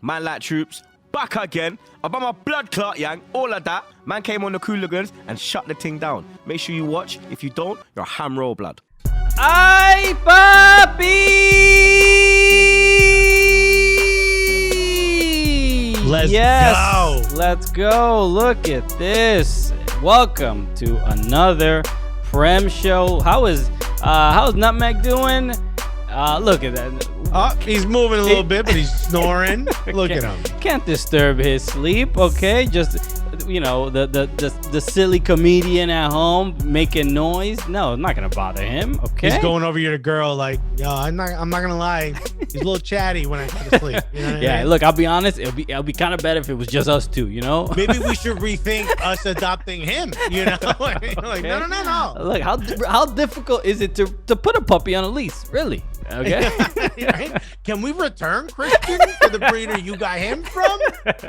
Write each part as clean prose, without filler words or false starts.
Man like troops, back again. About my blood clot, yang, all of that. Man came on the Cooligans and shut the thing down. Make sure you watch. If you don't, you're a ham roll blood. Ay, papi! Let's go. go. Let's go. Look at this. Welcome to another PREM show. How's Nutmeg doing? Look at that. Oh, he's moving a little bit, but he's snoring. Look at him. Can't disturb his sleep, okay? Just, you know, the silly comedian at home making noise. No, I'm not gonna bother him, okay? He's going over your girl like, yo, I'm not gonna lie. He's a little chatty when I go to sleep. You know what I mean? Look, I'll be honest. It'll be kind of better if it was just us two, you know? Maybe we should rethink us adopting him. You know, like, Okay. no. Look, how difficult is it to put a puppy on a leash? Really? Okay. Right? Can we return Christian to the breeder you got him from?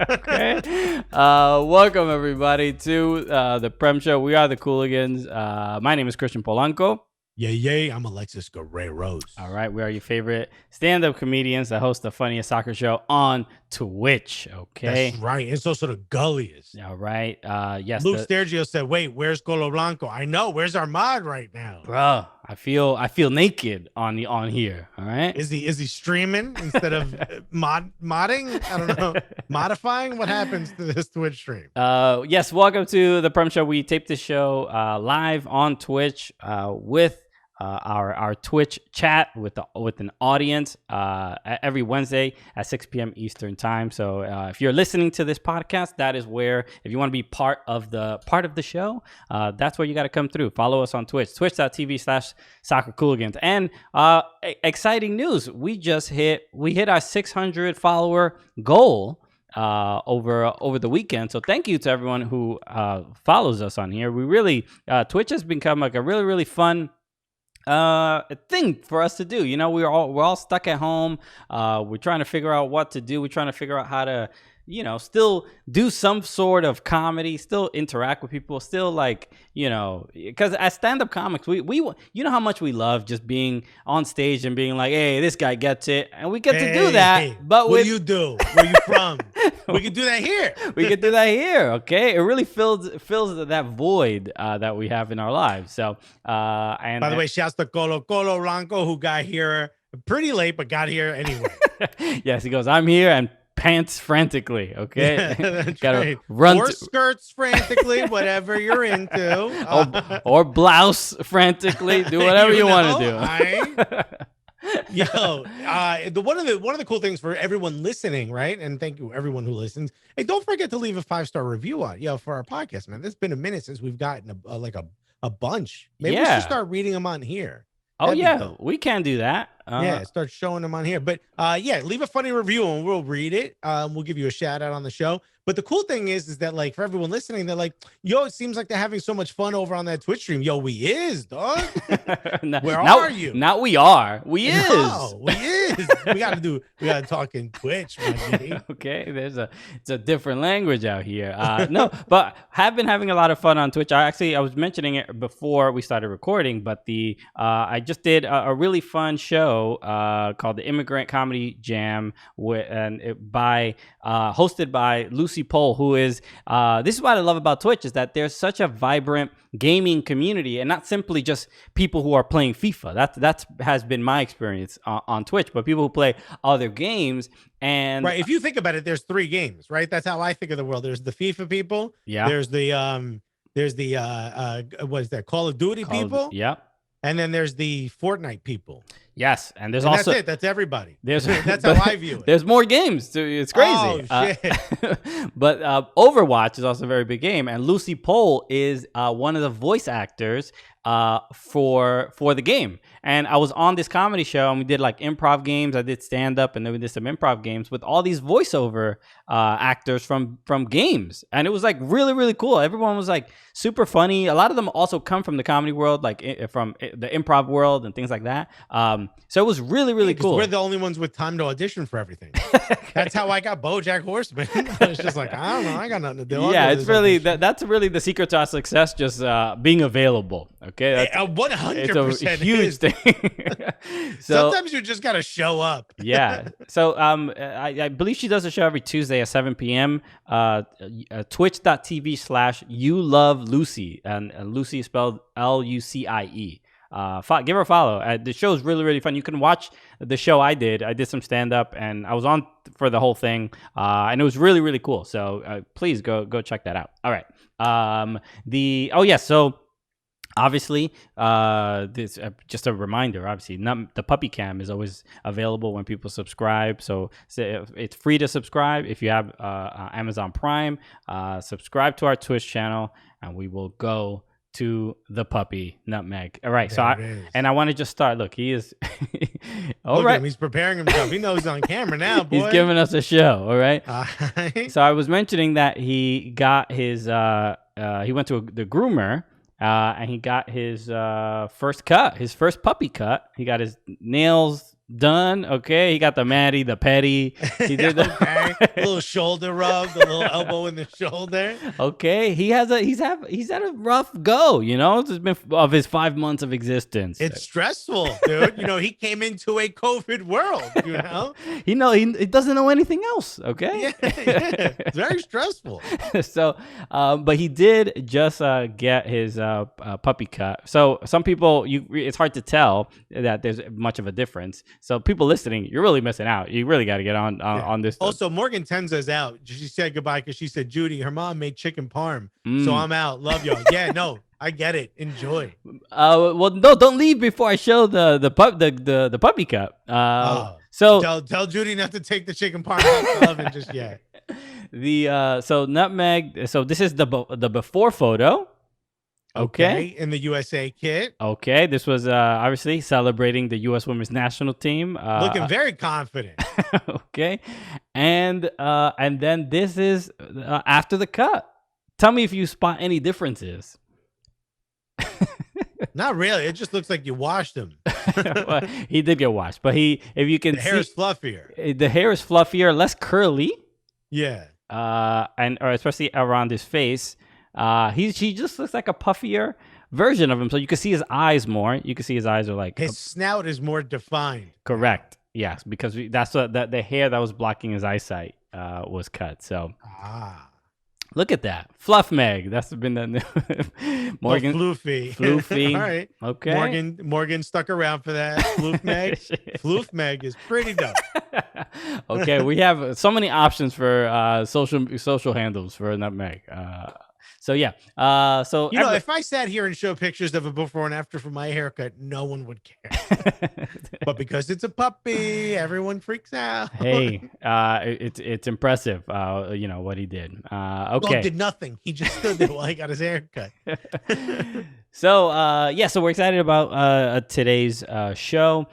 Okay. Welcome everybody to the PREM show. We are the Cooligans. My name is Christian Polanco. Yay, I'm Alexis Guerreros. All right, we are your favorite stand-up comedians that host the funniest soccer show on Twitch. Okay. That's right. It's also the gulliest. All right. Yes. Luke Stergio said, wait, where's Colo Blanco? I know. Where's our mod right now? Bro, I feel naked on here. All right. Is he streaming instead of modding? I don't know. Modifying? What happens to this Twitch stream? Yes, welcome to the PREM show. We tape this show live on Twitch with our Twitch chat with an audience every Wednesday at 6 p.m. Eastern time. So if you're listening to this podcast, that is where, if you want to be part of the show, that's where you got to come through. Follow us on Twitch, twitch.tv/soccercooligans. And exciting news, we hit our 600 follower goal over the weekend. So thank you to everyone who follows us on here. We really Twitch has become like a really, really fun thing for us to do. You know, we're all stuck at home. We're trying to figure out what to do. We're trying to figure out how to, you know, still do some sort of comedy, still interact with people, still, like, you know, because as stand-up comics, we you know how much we love just being on stage and being like, hey, this guy gets it, and we get to do that. Hey, but what do you do? Where you from? We can do that here. We can do that here. Okay, it really fills that void that we have in our lives. So and by the way, shouts to Colo Blanco, who got here pretty late but got here anyway. Yes, he goes, I'm here and pants frantically. Okay. Yeah, gotta right. run or skirts frantically, whatever you're into. Or blouse frantically. Do whatever you want to do. Yo, one of the cool things for everyone listening, right? And thank you everyone who listens. Hey, don't forget to leave a 5-star review for our podcast, man. It's been a minute since we've gotten a bunch. Maybe we should start reading them on here. Oh, yeah, we can do that. Start showing them on here. But leave a funny review and we'll read it. We'll give you a shout out on the show. But the cool thing is that, like, for everyone listening, they're like, yo, it seems like they're having so much fun over on that Twitch stream. Yo, we is, dog. Where are you? Not we are. We is. No, we is. we gotta talk in Twitch, my G. Okay, it's a different language out here. No, but have been having a lot of fun on Twitch. I was mentioning it before we started recording, but I just did a really fun show called the Immigrant Comedy Jam hosted by Lucy Pohl, who is this is what I love about Twitch, is that there's such a vibrant gaming community, and not simply just people who are playing FIFA. That has been my experience on Twitch, but people who play other games. And right, if you think about it, there's 3 games, right? That's how I think of the world. There's the FIFA people. Yeah. There's the what is that? Call of Duty people. Yeah. And then there's the Fortnite people. Yes, and there's also that's it. That's everybody. That's how I view it. There's more games. It's crazy. Oh shit! But Overwatch is also a very big game, and Lucy Pohl is one of the voice actors for the game. And I was on this comedy show, and we did like improv games. I did stand up, and then we did some improv games with all these voiceover actors from games, and it was like really, really cool. Everyone was like super funny. A lot of them also come from the comedy world, like from the improv world and things like that. So it was really, really cool. We're the only ones with time to audition for everything. That's how I got BoJack Horseman. I was just like, I don't know, I got nothing to do. Yeah, it's really that's really the secret to our success, just being available. Okay, 100%. It's a huge thing. thing. So sometimes you just gotta show up. yeah. So I believe she does a show every Tuesday at 7 p.m. Twitch.tv/You Love Lucy, and Lucy is spelled Lucie. Give her a follow. The show is really, really fun. You can watch the show I did. I did some stand up, and I was on for the whole thing, and it was really, really cool. So please go check that out. All right. So obviously, this just a reminder. Obviously, the puppy cam is always available when people subscribe. So it's free to subscribe if you have Amazon Prime. Subscribe to our Twitch channel, and we will go to the puppy Nutmeg. All right. I want to just start. Look, he is Look at him. He's preparing himself. He knows he's on camera now, boy. He's giving us a show. All right. Right. So I was mentioning that he got his he went to the groomer and he got his first cut, his first puppy cut. He got his nails done. Okay, he got the Matty, the petty. He did the a little shoulder rub, the little elbow in the shoulder. Okay, he's had a rough go. You know, it's been of his 5 months of existence. It's stressful, dude. You know, he came into a COVID world. You know, he doesn't know anything else. Okay, yeah. It's very stressful. So, but he did just get his puppy cut. So some people, it's hard to tell that there's much of a difference. So people listening, you're really missing out. You really got to get on this. Also, Morgan Tenza's out. She said goodbye because she said, Judy, her mom made chicken parm. So I'm out. Love y'all. Yeah, no, I get it. Enjoy. Well, no, don't leave before I show the puppy cut. So tell Judy not to take the chicken parm out the oven just yet. So Nutmeg. So this is the before photo. Okay. In the USA kit. Okay. This was obviously celebrating the U.S. Women's National Team. Looking very confident. Okay. And then this is after the cut. Tell me if you spot any differences. Not really. It just looks like you washed him. Well, he did get washed, but if you can the hair is fluffier. The hair is fluffier, less curly. Yeah. Or especially around his face. He just looks like a puffier version of him. So you can see his eyes more. You can see his eyes are like his snout is more defined. Correct. Yes, because that's what the hair that was blocking his eyesight was cut. So look at that. Fluff Meg. That's been the Morgan. Floofy. All right. Okay. Morgan stuck around for that. Floof Meg. Floof Meg is pretty dope. Okay, we have so many options for social handles for Nutmeg. So yeah. So if I sat here and showed pictures of a before and after for my haircut, no one would care. But because it's a puppy, everyone freaks out. Hey, it's impressive. What he did. Okay. Dog did nothing. He just stood there while he got his haircut. So so we're excited about today's show.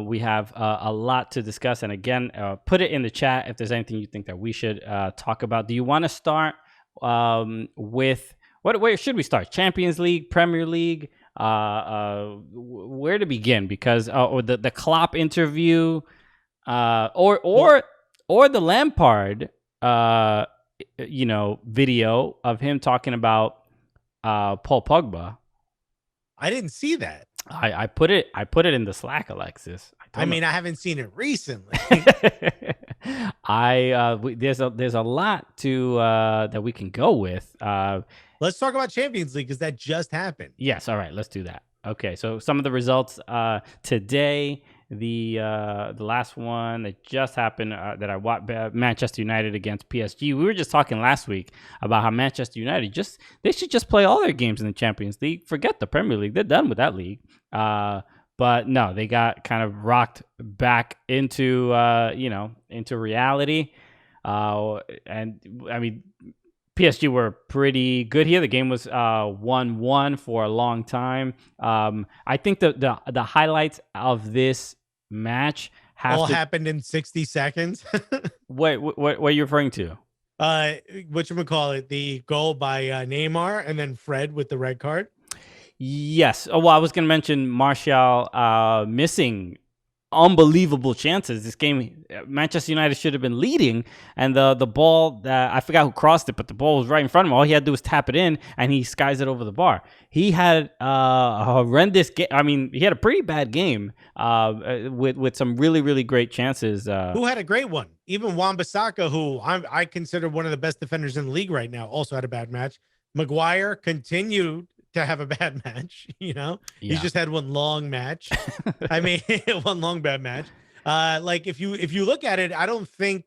We have a lot to discuss, and again, put it in the chat if there's anything you think that we should talk about. Do you want to start with where should we start? Champions League, Premier League, where to begin? Because or the Klopp interview, or the Lampard, video of him talking about Paul Pogba. I didn't see that. I put it in the Slack, Alexis. I haven't seen it recently. There's a lot to that we can go with. Let's talk about Champions League because that just happened. Yes, all right, let's do that. Okay, so some of the results today. The last one that just happened that I watched, Manchester United against PSG. We were just talking last week about how Manchester United they should just play all their games in the Champions League. Forget the Premier League; they're done with that league. But no, they got kind of rocked back into into reality. And I mean, PSG were pretty good here. The game was 1-1 for a long time. I think the highlights of this match happened in 60 seconds. Wait, what are you referring to? Whatchamacallit, the goal by Neymar and then Fred with the red card. Yes. Oh, well, I was going to mention Martial missing unbelievable chances. This game, Manchester United should have been leading, and the ball that I forgot who crossed it, but the ball was right in front of him. All he had to do was tap it in, and he skies it over the bar. He had a horrendous game. I mean, he had a pretty bad game with some really, really great chances. Who had a great one? Even Wan-Bissaka, who I consider one of the best defenders in the league right now, also had a bad match. Maguire continued to have a bad match. He's just had one long match. I mean, one long bad match. Like if you look at it, I don't think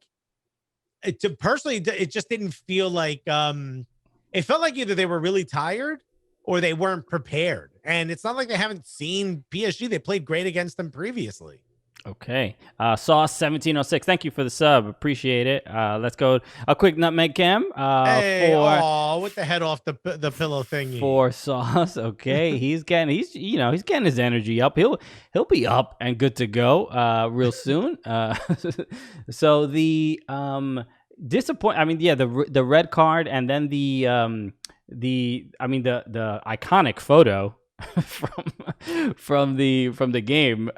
personally it just didn't feel like it felt like either they were really tired or they weren't prepared. And it's not like they haven't seen PSG. They played great against them previously. Okay. Sauce 1706. Thank you for the sub. Appreciate it. Let's go a quick nutmeg cam. With the head off the pillow thingy. For Sauce. Okay. he's getting his energy up. He'll be up and good to go real soon. So the the red card, and then the iconic photo from the game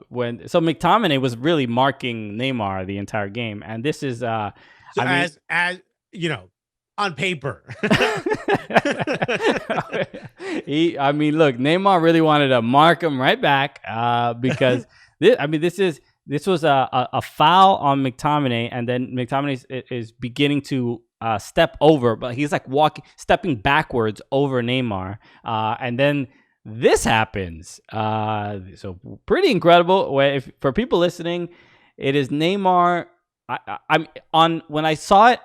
when McTominay was really marking Neymar the entire game, and this is as you know, on paper. Look, Neymar really wanted to mark him right back because this was a foul on McTominay, and then McTominay is beginning to step over, but he's like stepping backwards over Neymar, and then this happens. So pretty incredible. For people listening, it is Neymar. When I saw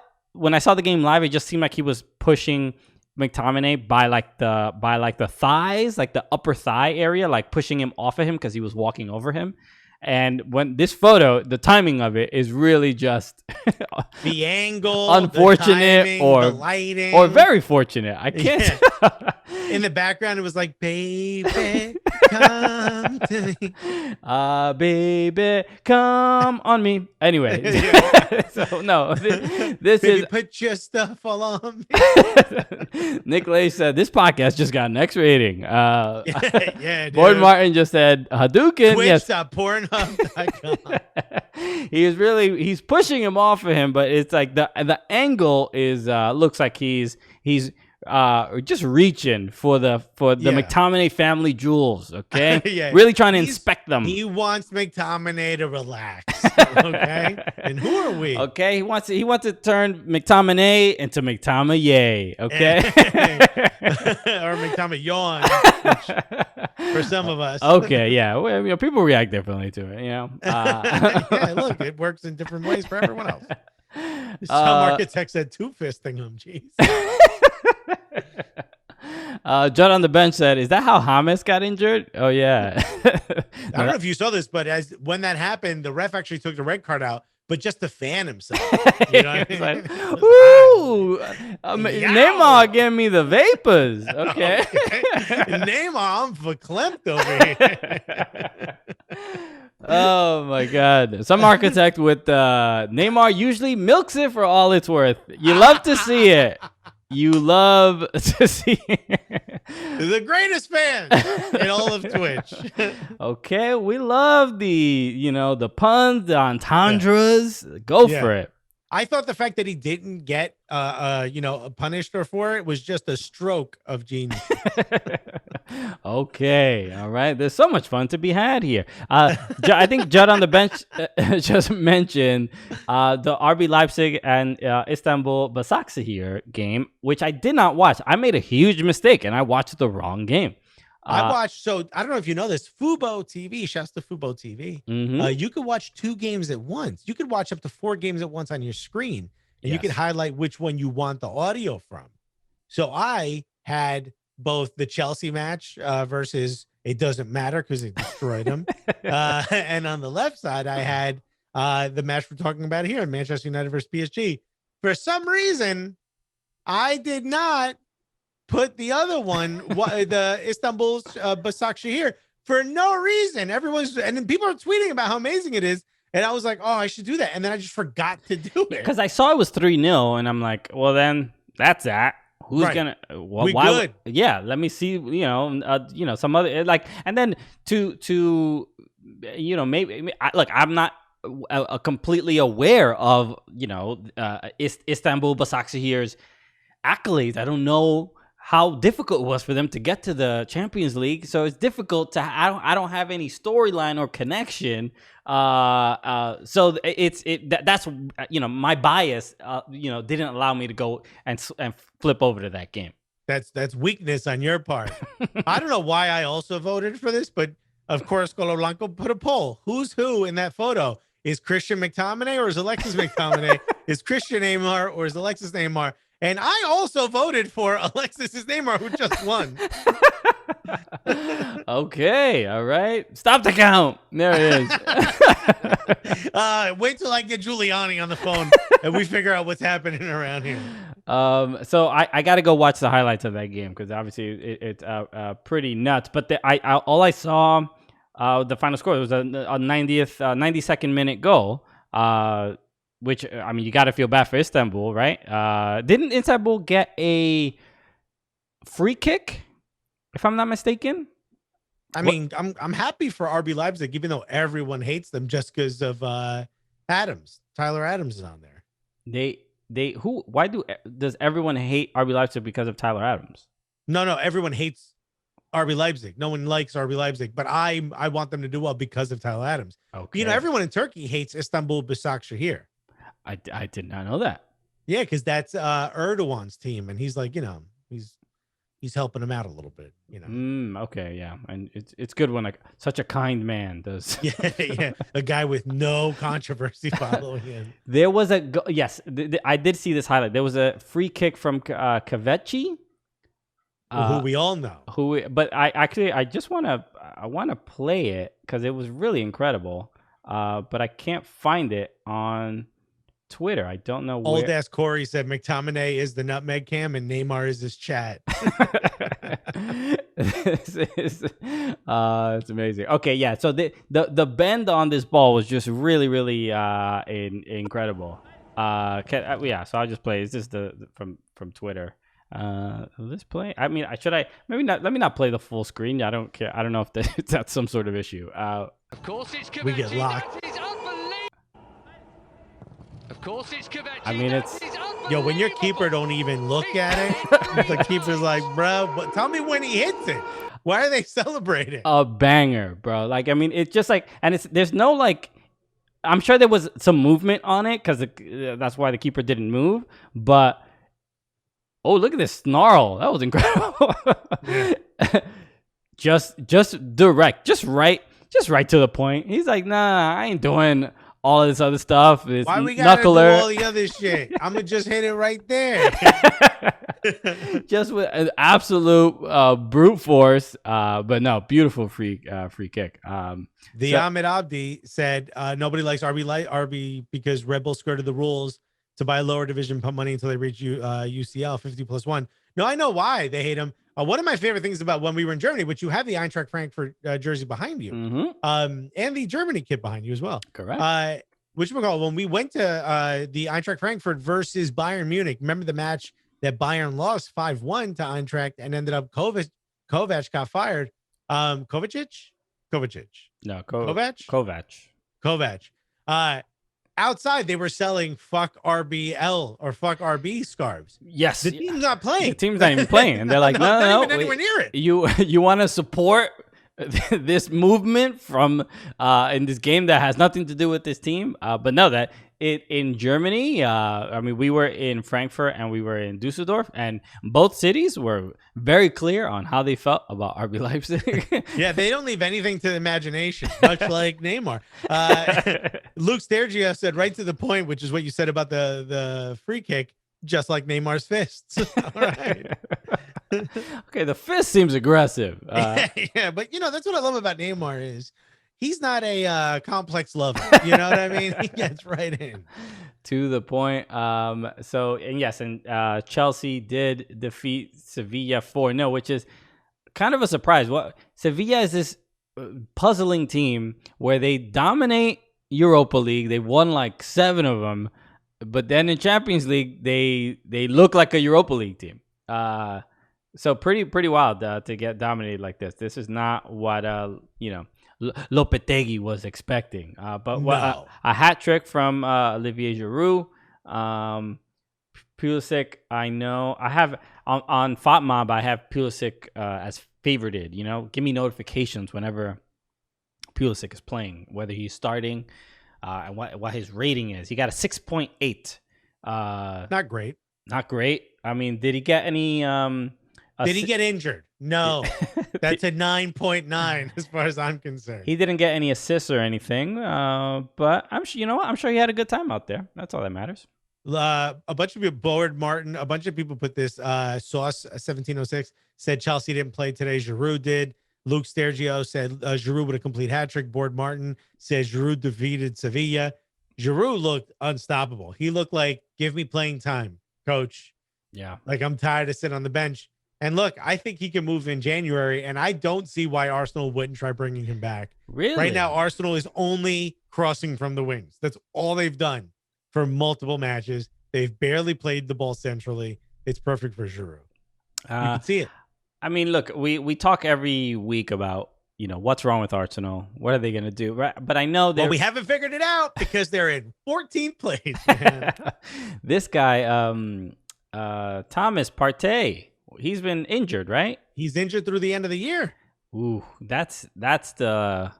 the game live, it just seemed like he was pushing McTominay by the thighs, like the upper thigh area, like pushing him off of him because he was walking over him. And when this photo, the timing of it is really just the angle, unfortunate, the timing, or the lighting, or very fortunate. I can't. Yeah. In the background, it was like, "Baby, come to me, baby, come on me." Anyway, so no, this baby, is put your stuff all on me. Nick Lay said this podcast just got an X rating. Yeah, Boyd Martin just said Hadouken. Twitch.pornhub.com. He's pushing him off of him, but it's like the angle is looks like he's just reaching for the McTominay family jewels. Okay, yeah. Really trying to inspect them. He wants McTominay to relax. Okay, and who are we? Okay, he wants to turn McTominay into McTominay. Okay, or McTominay yawn for some of us. Okay, yeah, well, people react differently to it. Yeah, look, it works in different ways for everyone else. Some architects said two-fisting him. Jeez. Judd on the bench said, "Is that how James got injured?" Oh yeah. I don't know if you saw this, but when that happened, the ref actually took the red card out, but just to fan himself. You know what I mean? Like, ooh, Neymar giving me the vapors. Okay. Neymar, I'm verklempt over here. Oh my God! Some architect with Neymar usually milks it for all it's worth. You love to see it. You love to see the greatest fan in all of Twitch. Okay, we love the puns, the entendres. Go for it. I thought the fact that he didn't get punished for it was just a stroke of genius. Okay, all right. There's so much fun to be had here. I think Judd on the bench just mentioned the RB Leipzig and Istanbul Basaksehir game, which I did not watch. I made a huge mistake and I watched the wrong game. I watched, so I don't know if you know this, Fubo TV, shouts to Fubo TV. Mm-hmm. You could watch 2 games at once. You could watch up to 4 games at once on your screen, and you could highlight which one you want the audio from. So I had both the Chelsea match versus it doesn't matter because it destroyed them. And on the left side, I had the match we're talking about here, Manchester United versus PSG. For some reason, I did not put the other one, the Istanbul's Basaksehir, for no reason. And then people are tweeting about how amazing it is. And I was like, oh, I should do that. And then I just forgot to do it. Because I saw it was 3-0 and I'm like, well, then that's that. Who's gonna? Well, we good? Yeah, let me see. Some other and then to maybe look, I'm not completely aware of Istanbul Başakşehir's accolades. I don't know how difficult it was for them to get to the Champions League, so it's difficult to. I don't have any storyline or connection. So that's my bias. Didn't allow me to go and flip over to that game. That's weakness on your part. I don't know why I also voted for this, but of course, Colo Blanco put a poll. Who's who in that photo? Is Christian McTominay or is Alexis McTominay? Is Christian Neymar or is Alexis Neymar? And I also voted for Alexis Neymar, who just won. Okay, all right. Stop the count. There it is. Wait till I get Giuliani on the phone and we figure out what's happening around here. So I got to go watch the highlights of that game because obviously it's pretty nuts. But all I saw, the final score was a 92nd minute goal. Which, I mean, you got to feel bad for Istanbul, right? Didn't Istanbul get a free kick, if I'm not mistaken? I mean, I'm happy for RB Leipzig, even though everyone hates them just because of Adams. Tyler Adams is on there. Does everyone hate RB Leipzig because of Tyler Adams? No, everyone hates RB Leipzig. No one likes RB Leipzig, but I want them to do well because of Tyler Adams. Okay. Everyone in Turkey hates Istanbul Başakşehir. I did not know that. Yeah, because that's Erdogan's team, and he's like, he's helping him out a little bit, Okay, yeah, and it's good when such a kind man does. yeah, a guy with no controversy following him. There was yes, I did see this highlight. There was a free kick from Kaveci, who we all know. But I just want to play it because it was really incredible. But I can't find it on Twitter. I don't know where. Old ass Corey said McTominay is the nutmeg cam and Neymar is his chat. It's amazing. Okay, yeah. So the bend on this ball was just really, really incredible. Yeah. So I'll just play. Is this from Twitter? Will this play? I mean, maybe not. Let me not play the full screen. I don't care. I don't know if that's some sort of issue. Of course, it's Kaveci. We get locked. Of course, it's Kaveci. I mean, it's when your keeper don't even look at it, the keeper's like, bro, but tell me when he hits it. Why are they celebrating? A banger, bro. It's just and there's no I'm sure there was some movement on it because that's why the keeper didn't move. But oh, look at this snarl. That was incredible. Yeah. just direct, just right to the point. He's like, nah, I ain't doing all of this other stuff. It's why we gotta do knuckler. all the other shit? I'm gonna just hit it right there. Just with an absolute brute force. But no, beautiful free kick. Ahmed Abdi said nobody likes RB because Red Bull skirted the rules to buy lower division, pump money until they reach UCL 50+1. No, I know why they hate him. One of my favorite things about when we were in Germany, which you have the Eintracht Frankfurt jersey behind you, and the Germany kit behind you as well. Correct. When we went to the Eintracht Frankfurt versus Bayern Munich, remember the match that Bayern lost 5-1 to Eintracht and ended up Kovac got fired. Kovacic? No, Kovac. Outside, they were selling fuck RBL or fuck RB scarves. Yes. The team's not playing. The team's not even playing. And they're like, no, even anywhere near it. You want to support this movement from in this game that has nothing to do with this team? But no, that in Germany, I mean, we were in Frankfurt and we were in Dusseldorf, and both cities were very clear on how they felt about RB Leipzig. Yeah, they don't leave anything to the imagination, much like Neymar. Luke Stergio said right to the point, which is what you said about the free kick, just like Neymar's fists. All right. Okay, the fist seems aggressive. Yeah, but that's what I love about Neymar is he's not a complex lover. You know what I mean? He gets right in. To the point. Chelsea did defeat Sevilla 4-0, which is kind of a surprise. Sevilla is this puzzling team where they dominate Europa League. They won like 7 of them, but then in Champions League they look like a Europa League team. So pretty wild to get dominated like this. This is not what Lopetegui was expecting. But No. a hat trick from Olivier Giroud. Pulisic, I know. I have on FOTMob, I have Pulisic as favorited. You know, give me notifications whenever Pulisic is playing, whether he's starting and what his rating is. He got a 6.8. Not great. Not great. I mean, did he get any? Did he get injured? No. That's a 9.9 as far as I'm concerned. He didn't get any assists or anything, but I'm sure, you know what? I'm sure he had a good time out there. That's all that matters. A bunch of people, Board Martin, a bunch of people put this. Sauce 1706 said Chelsea didn't play today. Giroud did. Luke Stergio said Giroud with a complete hat trick. Board Martin says Giroud defeated Sevilla. Giroud looked unstoppable. He looked like, give me playing time, coach. Yeah. Like, I'm tired of sitting on the bench. And look, I think he can move in January, and I don't see why Arsenal wouldn't try bringing him back. Really? Right now, Arsenal is only crossing from the wings. That's all they've done for multiple matches. They've barely played the ball centrally. It's perfect for Giroud. You can see it. I mean, look, we talk every week about, you know, what's wrong with Arsenal. What are they going to do? Right? But I know Well, we haven't figured it out because they're in 14th place. Man. This guy, Thomas Partey, he's been injured, right? He's injured through the end of the year. Ooh, that's the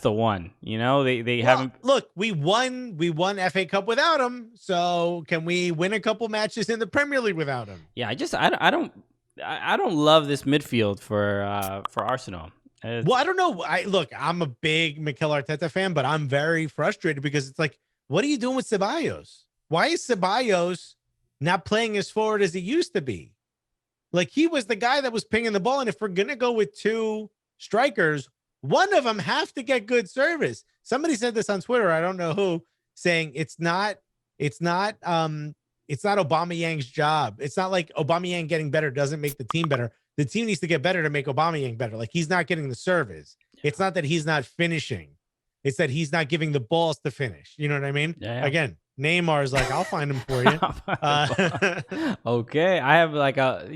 one. You know, they haven't. Look, we won FA Cup without him. So can we win a couple matches in the Premier League without him? Yeah, I don't love this midfield for Arsenal. Well, I don't know. I'm a big Mikel Arteta fan, but I'm very frustrated because it's like, what are you doing with Ceballos? Why is Ceballos not playing as forward as he used to be? Like, he was the guy that was pinging the ball. And if we're going to go with two strikers, one of them have to get good service. Somebody said this on Twitter. I don't know who, saying it's not Aubameyang's job. It's not like Aubameyang getting better doesn't make the team better. The team needs to get better to make Aubameyang better. Like, he's not getting the service. It's not that he's not finishing. It's that he's not giving the balls to finish. You know what I mean? Yeah. Again, Neymar's like, I'll find him for you. Okay, I have like I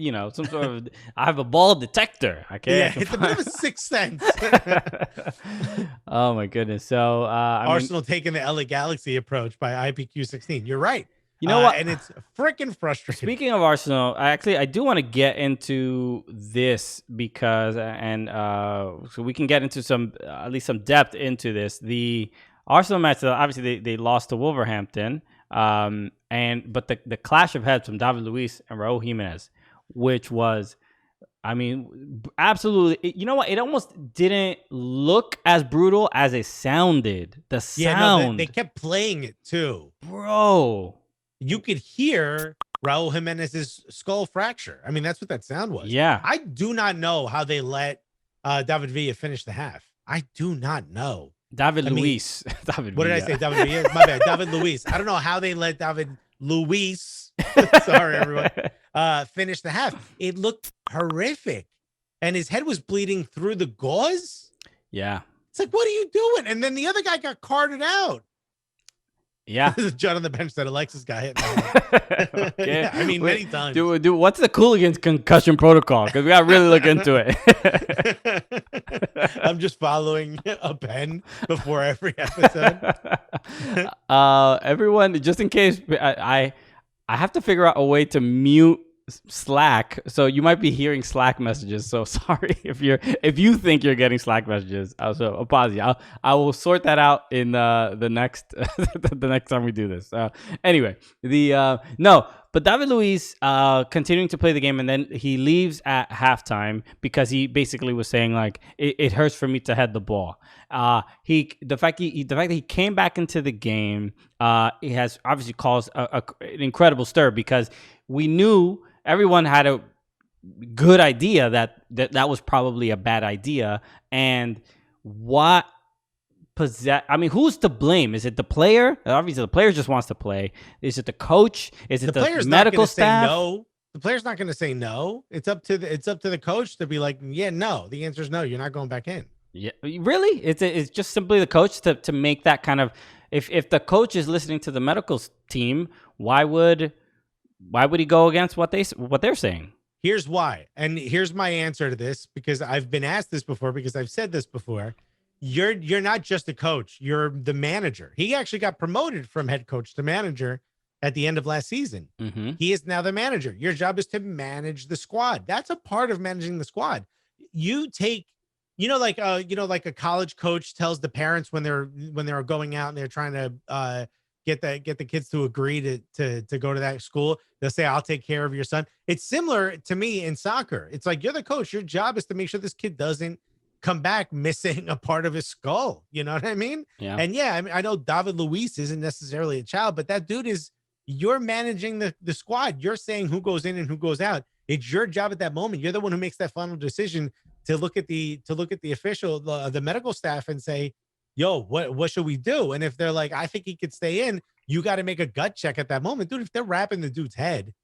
have a ball detector. Okay, yeah, it's a bit of a sixth sense. Oh my goodness! So Arsenal taking the LA Galaxy approach by IPQ 16. You're right. You know what? And it's freaking frustrating. Speaking of Arsenal, I do want to get into this because so we can get into at least some depth into this. The Arsenal match, obviously they lost to Wolverhampton, but the clash of heads from David Luiz and Raul Jimenez, which was, I mean, absolutely. You know what? It almost didn't look as brutal as it sounded. The sound. They kept playing it too, bro. You could hear Raul Jimenez's skull fracture. I mean, that's what that sound was. Yeah. I do not know how they let David Villa finish the half. I do not know. David Luiz. David what Villa. did I say? David Villa? My bad. David Luiz. I don't know how they let David Luiz, sorry, everyone, finish the half. It looked horrific. And his head was bleeding through the gauze. Yeah. It's like, what are you doing? And then the other guy got carted out. Yeah. John on the bench said Alexis got hit. Okay. Yeah, I mean, many times. Dude, what's the Cooligans concussion protocol? Because we got to really look into it. I'm just following a pen before every episode. Everyone, just in case, I have to figure out a way to mute Slack, so you might be hearing Slack messages. So sorry if you think you're getting Slack messages. Also, apology. I will sort that out in the next the next time we do this. Anyway, but David Luiz continuing to play the game, and then he leaves at halftime because he basically was saying like it hurts for me to head the ball. The fact that he came back into the game, it has obviously caused an incredible stir because we knew. Everyone had a good idea that was probably a bad idea. And who's to blame? Is it the player? Obviously, the player just wants to play. Is it the coach? Is it the medical staff? No, the player's not going to say no. It's up to the coach to be like, yeah, no. The answer is no. You're not going back in. Yeah, really? It's just simply the coach to make that kind of. If the coach is listening to the medical team, why would he go against what they're saying? Here's why. And here's my answer to this, because I've been asked this before, because I've said this before. you're not just a coach, you're the manager. He actually got promoted from head coach to manager at the end of last season. Mm-hmm. He is now the manager. Your job is to manage the squad. That's a part of managing the squad. You take, like a college coach tells the parents when they're going out and they're trying to get the kids to agree to go to that school. They'll say, I'll take care of your son. It's similar to me in soccer. It's like, you're the coach. Your job is to make sure this kid doesn't come back missing a part of his skull. You know what I mean? Yeah. And yeah, I mean, I know David Luiz isn't necessarily a child, but that dude is, you're managing the squad. You're saying who goes in and who goes out. It's your job at that moment. You're the one who makes that final decision to look at the official, the medical staff and say, yo, what should we do? And if they're like, I think he could stay in, you got to make a gut check at that moment. Dude, if they're wrapping the dude's head,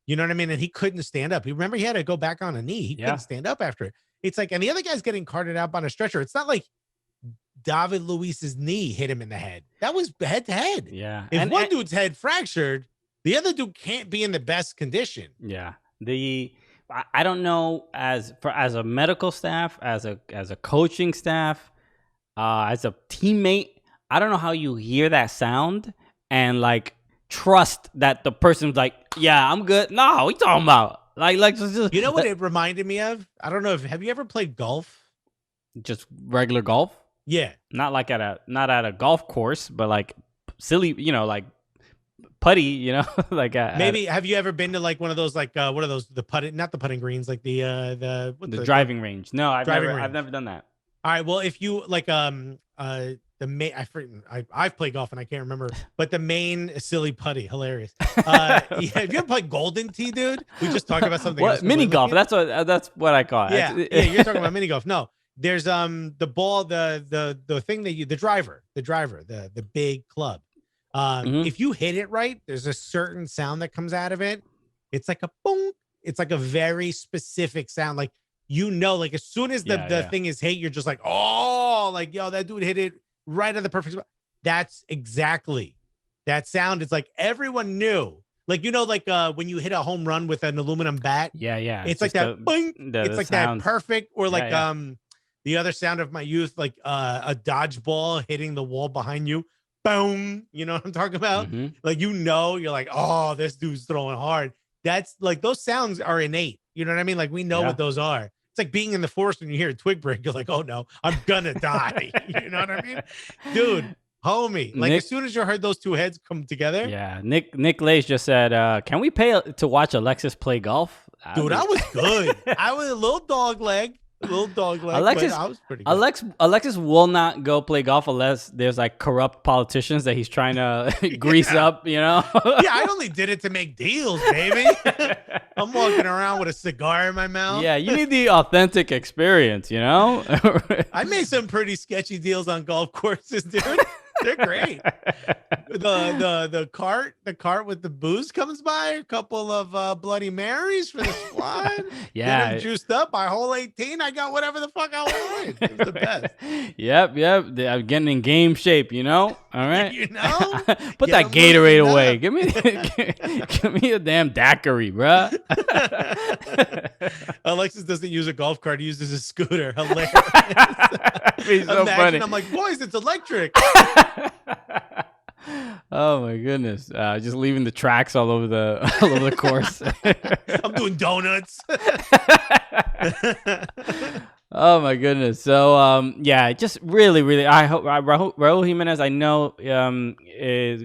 you know what I mean? And he couldn't stand up. You remember he had to go back on a knee. He couldn't stand up after it. It's like, and the other guy's getting carted out on a stretcher. It's not like David Luiz's knee hit him in the head. That was head to head. Yeah. If one dude's head fractured, the other dude can't be in the best condition. Yeah. I don't know, as a medical staff, as a coaching staff, as a teammate, I don't know how you hear that sound and like trust that the person's like, yeah, I'm good. No, what you talking about? Like just, you know what it reminded me of? I don't know have you ever played golf? Just regular golf? Yeah. Not like at a golf course, but like silly, like putty, like maybe have you ever been to like one of those like what are those, the putting, not the putting greens, like the driving range? No, I've range. never done that. All right, well, if you like I've played golf and I can't remember, but the main silly putty, hilarious. Yeah, have you ever played Golden Tee, dude? We just talked about something else. Mini golf. That's what I call it. Yeah, you're talking about mini golf. No, there's the ball, the thing that the driver, the big club. If you hit it right, there's a certain sound that comes out of it. It's like a boom. It's like a very specific sound. Like, like as soon as the thing is hit, you're just like, oh, like, yo, that dude hit it right at the perfect spot. That's exactly that sound. It's like everyone knew, like, like when you hit a home run with an aluminum bat. Yeah. It's like that. It's like sound. That perfect. Or like the other sound of my youth, like a dodgeball hitting the wall behind you. Boom. You know what I'm talking about? Mm-hmm. Like, you're like, oh, this dude's throwing hard. That's like, those sounds are innate. You know what I mean? Like, we know what those are. It's like being in the forest when you hear a twig break. You're like, oh no, I'm gonna die. You know what I mean? Dude, homie. Like, as soon as you heard those two heads come together. Yeah. Nick Lace just said, can we pay to watch Alexis play golf? Dude, I was good. I was a little dog leg. Alexis, I was pretty good. Alexis will not go play golf unless there's like corrupt politicians that he's trying to grease up, Yeah, I only did it to make deals, baby. I'm walking around with a cigar in my mouth. Yeah, you need the authentic experience, I made some pretty sketchy deals on golf courses, dude. They're great. The cart with the booze comes by, a couple of Bloody Marys for the squad. Yeah. Get them juiced up by hole 18. I got whatever the fuck I wanted. It was the best. Yep. I'm getting in game shape, all right? Put Yeah, that Gatorade away. Give me a damn daiquiri, bruh. Alexis doesn't use a golf cart. He uses a scooter. Hilarious. He's so funny. I'm like, boys, it's electric. Oh my goodness! Just leaving the tracks all over the course. I'm doing donuts. Oh my goodness! So just really, I hope Raul Jimenez. I know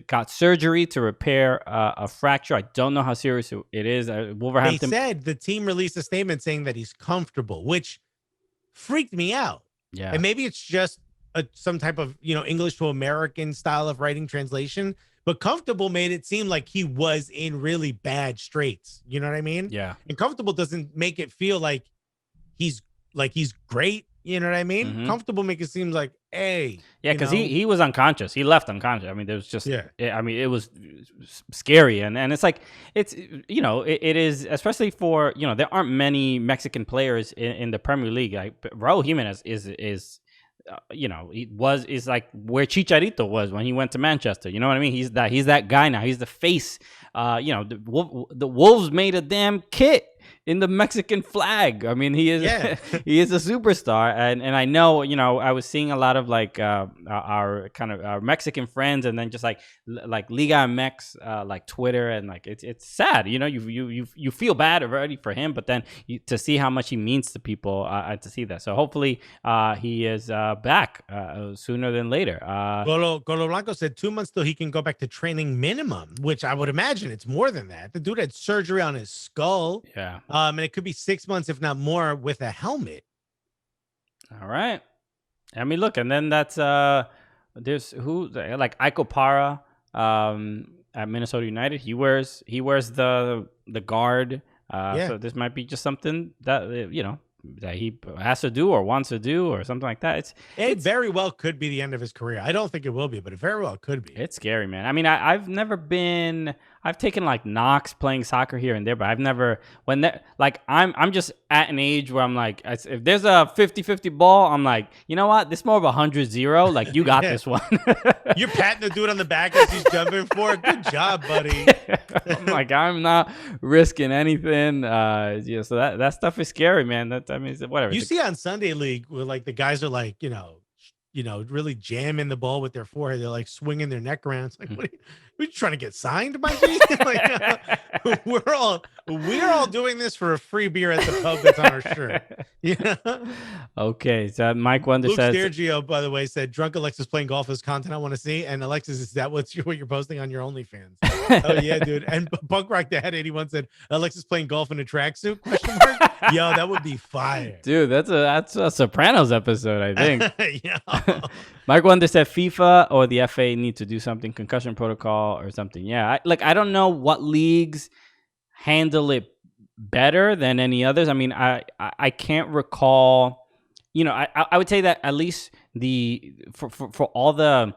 got surgery to repair a fracture. I don't know how serious it is. Wolverhampton. They said the team released a statement saying that he's comfortable, which freaked me out. Yeah, and maybe it's just some type of English to American style of writing translation, but comfortable made it seem like he was in really bad straits. You know what I mean? Yeah. And comfortable doesn't make it feel like he's great. You know what I mean? Mm-hmm. Comfortable make it seem like, hey. Yeah, because he was unconscious. He left unconscious. I mean, there was just it was scary, and it's like it is, especially for there aren't many Mexican players in the Premier League. Like Raul Jimenez is is like where Chicharito was when he went to Manchester. You know what I mean? He's that guy now. He's the face. The Wolves made a damn kit in the Mexican flag. I mean, he is Yeah. he is a superstar, and I know, I was seeing a lot of like our kind of our Mexican friends, and then just like Liga MX, like Twitter, and like it's sad. You feel bad already for him, but then to see how much he means to people, to see that. So hopefully he is back sooner than later. Golo Blanco said 2 months till he can go back to training minimum, which I would imagine it's more than that. The dude had surgery on his skull. Yeah. And it could be 6 months, if not more, with a helmet. All right. I mean, look, and then that's there's who like Iko Para at Minnesota United. He wears the guard. So this might be just something that that he has to do or wants to do or something like that. It very well could be the end of his career. I don't think it will be, but it very well could be. It's scary, man. I mean, I've taken like knocks playing soccer here and there, but I've never, I'm just at an age where I'm like, if there's a 50-50 ball, I'm like, you know what? This is more of a 100-0. Like, you got this one. You're patting the dude on the back as he's jumping for it. Good job, buddy. I'm like, I'm not risking anything. So that stuff is scary, man. Whatever. You see on Sunday League where like the guys are like, really jamming the ball with their forehead. They're like swinging their neck around. It's like, what are you trying to get signed, my G? Like, we're all doing this for a free beer at the pub that's on our shirt. Yeah. Okay. So Mike Wonder Luke says, Stergio, by the way, said drunk Alexis playing golf is content I want to see. And Alexis, is that what you're posting on your OnlyFans? Oh yeah, dude. And Punk Rock Dad 81 said Alexis playing golf in a tracksuit? ? Yo, that would be fire. Dude, that's a Sopranos episode, I think. Yeah. Mike Wonder said FIFA or the FA need to do something, concussion protocol or something. Yeah, I don't know what leagues handle it better than any others. I mean, I can't recall. I would say that at least for all the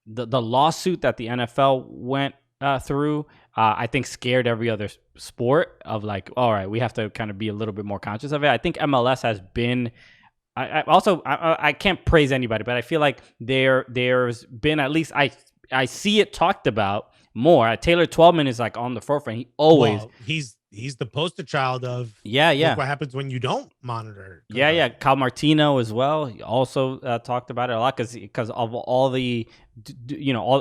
lawsuit that the NFL went through, I think scared every other sport of like, all right, we have to kind of be a little bit more conscious of it. I think MLS has been. I can't praise anybody, but I feel like there's been, at least I see it talked about more. Taylor Twellman is like on the forefront. He always he's the poster child of look what happens when you don't monitor. Yeah. Cal Martino as well. He also talked about it a lot because of all the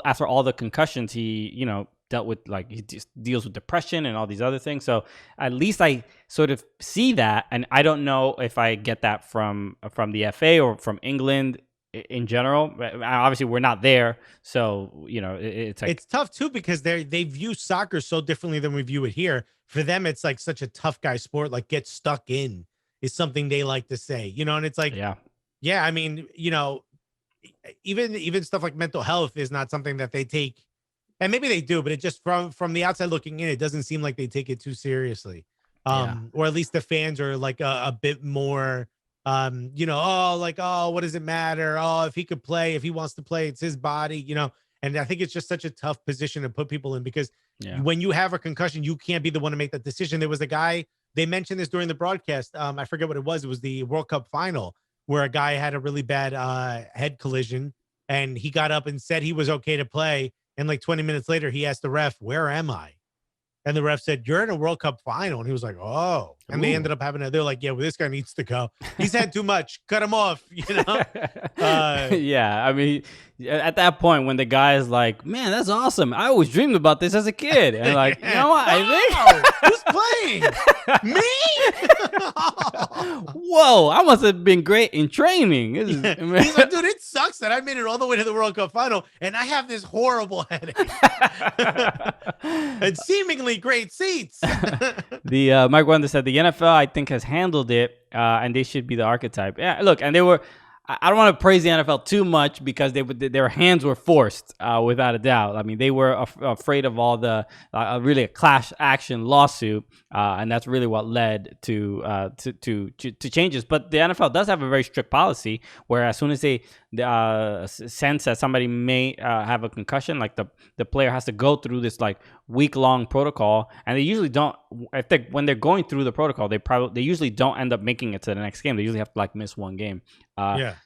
after all the concussions he dealt with, like he just deals with depression and all these other things. So at least I sort of see that, and I don't know if I get that from the FA or from England in general. Obviously, we're not there, so it's like, it's tough too because they view soccer so differently than we view it here. For them, it's like such a tough guy sport. Like get stuck in is something they like to say, and it's like yeah. I mean, even stuff like mental health is not something that they take. And maybe they do, but it just from the outside looking in, it doesn't seem like they take it too seriously. Or at least the fans are like a bit more, what does it matter? Oh, if he could play, if he wants to play, it's his body, And I think it's just such a tough position to put people in because when you have a concussion, you can't be the one to make that decision. There was a guy, they mentioned this during the broadcast. I forget what it was. It was the World Cup final where a guy had a really bad head collision and he got up and said he was okay to play. And like 20 minutes later, he asked the ref, "Where am I?" And the ref said, "You're in a World Cup final." And he was like, "Oh." And they ended up they're like, "Yeah, well, this guy needs to go. He's had too much. Cut him off." Yeah. I mean, at that point when the guy is like, "Man, that's awesome. I always dreamed about this as a kid." And like, you know what? Who's playing? Me? Whoa, I must have been great in training. He's like, dude, it sucks that I made it all the way to the World Cup final and I have this horrible headache. And seemingly great seats. The Mike Wonder said the NFL, I think, has handled it, and they should be the archetype. Yeah, look, and they were. I don't want to praise the NFL too much because their hands were forced, without a doubt. I mean, they were afraid of all the really a class action lawsuit, and that's really what led to changes. But the NFL does have a very strict policy where as soon as they sense that somebody may have a concussion, like the player has to go through this like week-long protocol, and they usually don't. I think when they're going through the protocol, they usually don't end up making it to the next game. They usually have to like miss one game.